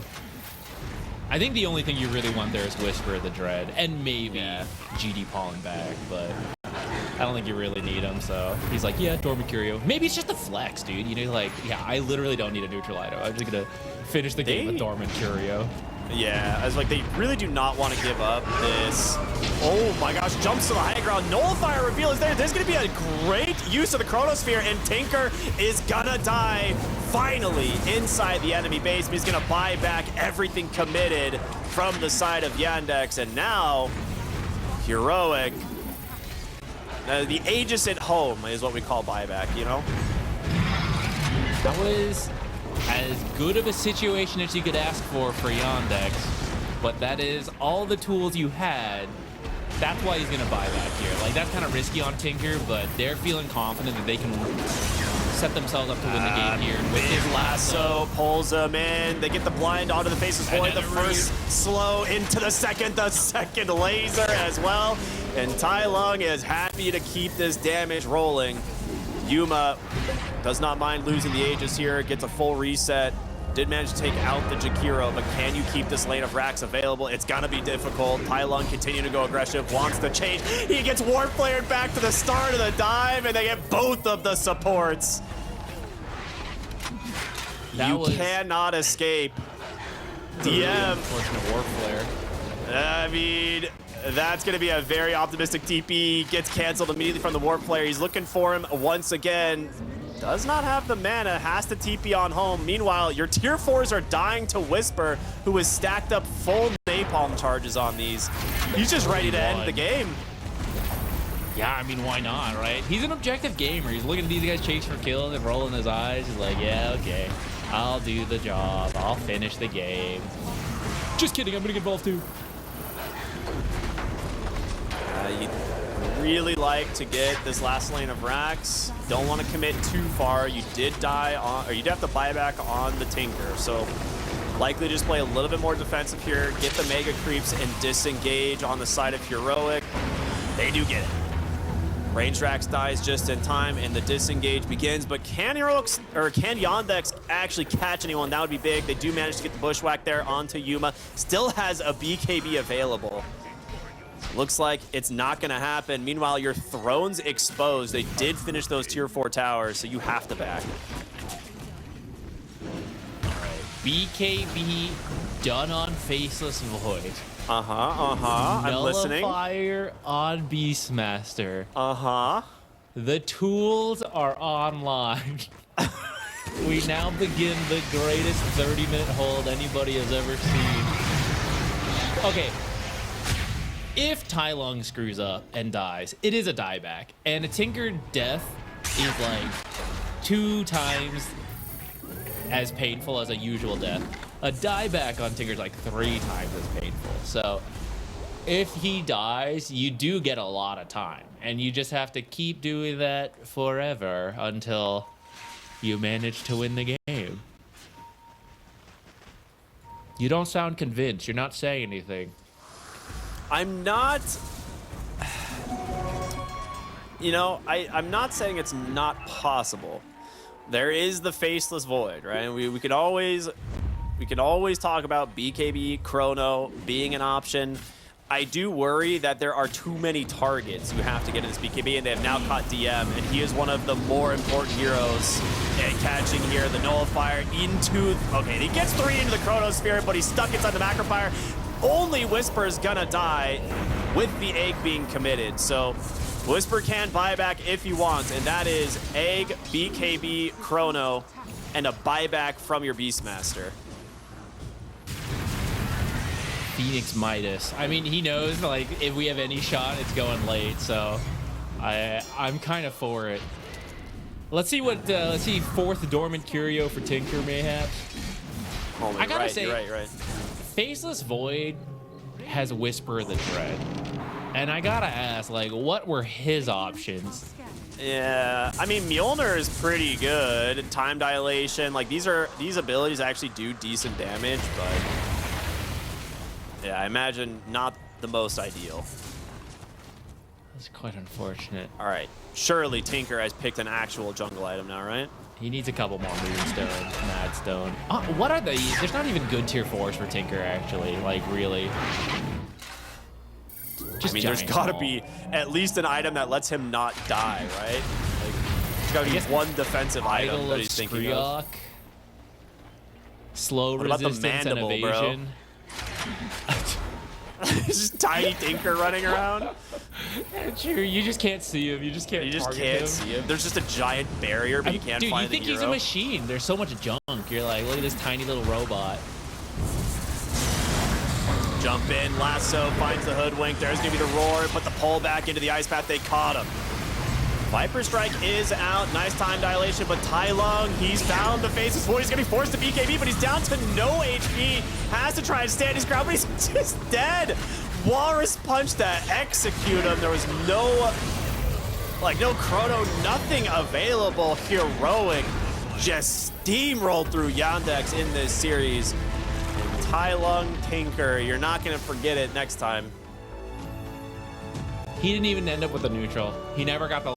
I think the only thing you really want there is Whisper of the Dread, and maybe GD Pollen back, but I don't think you really need him, so he's like, yeah, Dormant Curio. Maybe it's just a flex, dude. You know, like, yeah, I literally don't need a neutral item. I'm just gonna finish the game with Dormant Curio. Yeah, I was like, they really do not want to give up this. Oh my gosh, jumps to the high ground. Nullifier reveal is there. There's going to be a great use of the Chronosphere, and Tinker is going to die finally inside the enemy base. He's going to buy back everything committed from the side of Yandex, and now Heroic. The Aegis at home is what we call buyback, you know? That was as good of a situation as you could ask for Yandex, but that is all the tools you had. That's why he's gonna buy back here. Like, that's kind of risky on Tinker, but they're feeling confident that they can set themselves up to win the game here. With his lasso pulls them in. They get the blind onto the Faceless Void. The first slow into the second laser as well. And Tai Lung is happy to keep this damage rolling. Yuma does not mind losing the Aegis here, gets a full reset. Did manage to take out the Jakiro, but can you keep this lane of racks available? It's gonna be difficult. Tai Lung continuing to go aggressive, wants to change. He gets warp flared back to the start of the dive, and they get both of the supports. You cannot escape. DM. Unfortunate warp flare. I mean, that's going to be a very optimistic TP. Gets canceled immediately from the warp player. He's looking for him once again. Does not have the mana. Has to TP on home. Meanwhile, your tier 4s are dying to Whisper, who has stacked up full napalm charges on these. He's just ready to end the game. Yeah, I mean, why not, right? He's an objective gamer. He's looking at these guys chase for kills and rolling his eyes. He's like, yeah, okay. I'll do the job. I'll finish the game. Just kidding. I'm going to get involved too. You'd really like to get this last lane of racks. Don't want to commit too far. You did die on, or you'd have to buy back on the Tinker. So likely just play a little bit more defensive here. Get the mega creeps and disengage on the side of Heroic. They do get it. Rangedrax dies just in time, and the disengage begins. But can Yandex actually catch anyone? That would be big. They do manage to get the bushwhack there onto Yuma. Still has a BKB available. Looks like it's not going to happen. Meanwhile, your throne's exposed. They did finish those tier 4 towers, so you have to back. BKB done on Faceless Void. I'm listening. Nullifier on Beastmaster. Uh-huh. The tools are online. We now begin the greatest 30-minute hold anybody has ever seen. Okay. If Tai Lung screws up and dies, it is a dieback. And a Tinker death is like 2 times as painful as a usual death. A dieback on Tinker is like 3 times as painful. So if he dies, you do get a lot of time. And you just have to keep doing that forever until you manage to win the game. You don't sound convinced. You're not saying anything. I'm not, you know, I'm not saying it's not possible. There is the Faceless Void, right? We could always talk about BKB Chrono being an option. I do worry that there are too many targets you have to get in this BKB, and they have now caught DM, and he is one of the more important heroes. And catching here the Nullifier into, okay, he gets 3 into the Chrono Spirit, but he's stuck inside the Macrofire. Only Whisper is gonna die with the egg being committed. So Whisper can buyback if he wants, and that is egg, BKB, Chrono, and a buyback from your Beastmaster. Phoenix Midas. I mean, he knows, like, if we have any shot, it's going late, so I'm kind of for it. Let's see what, let's see 4th Dormant Curio for Tinker, mayhaps. Oh, I gotta say, you're right. Faceless Void has Whisper the Dread. And I gotta ask, like, what were his options? Yeah, I mean, Mjolnir is pretty good. Time dilation, like, these abilities actually do decent damage, but yeah, I imagine not the most ideal. That's quite unfortunate. All right, surely Tinker has picked an actual jungle item now, right? He needs a couple more Moonstone, Madstone. What are these? There's not even good tier 4s for Tinker, actually. Like, really. I mean, there's got to be at least an item that lets him not die, right? Like, there's got to be one defensive item that he's thinking of. Slow what about the resistance mandible, and evasion. Just tiny Tinker running around. True, you just can't see him. You just can't. You just target can't him. see him. There's just a giant barrier, but you can't Dude, find you think the he's hero. a machine? There's so much junk. You're like, look at this tiny little robot. Jump in, lasso, finds the hoodwink. There's gonna be the roar, but the pull back into the ice path. They caught him. Viper Strike is out. Nice time dilation, but Tai Lung, he's found the Faceless Void. He's gonna be forced to BKB, but he's down to no HP. Has to try and stand his ground, but he's just dead. Walrus punch to execute him. There was no Chrono, nothing available. Heroic just steamrolled through Yandex in this series. And Tai Lung Tinker, you're not gonna forget it next time. He didn't even end up with a neutral. He never got the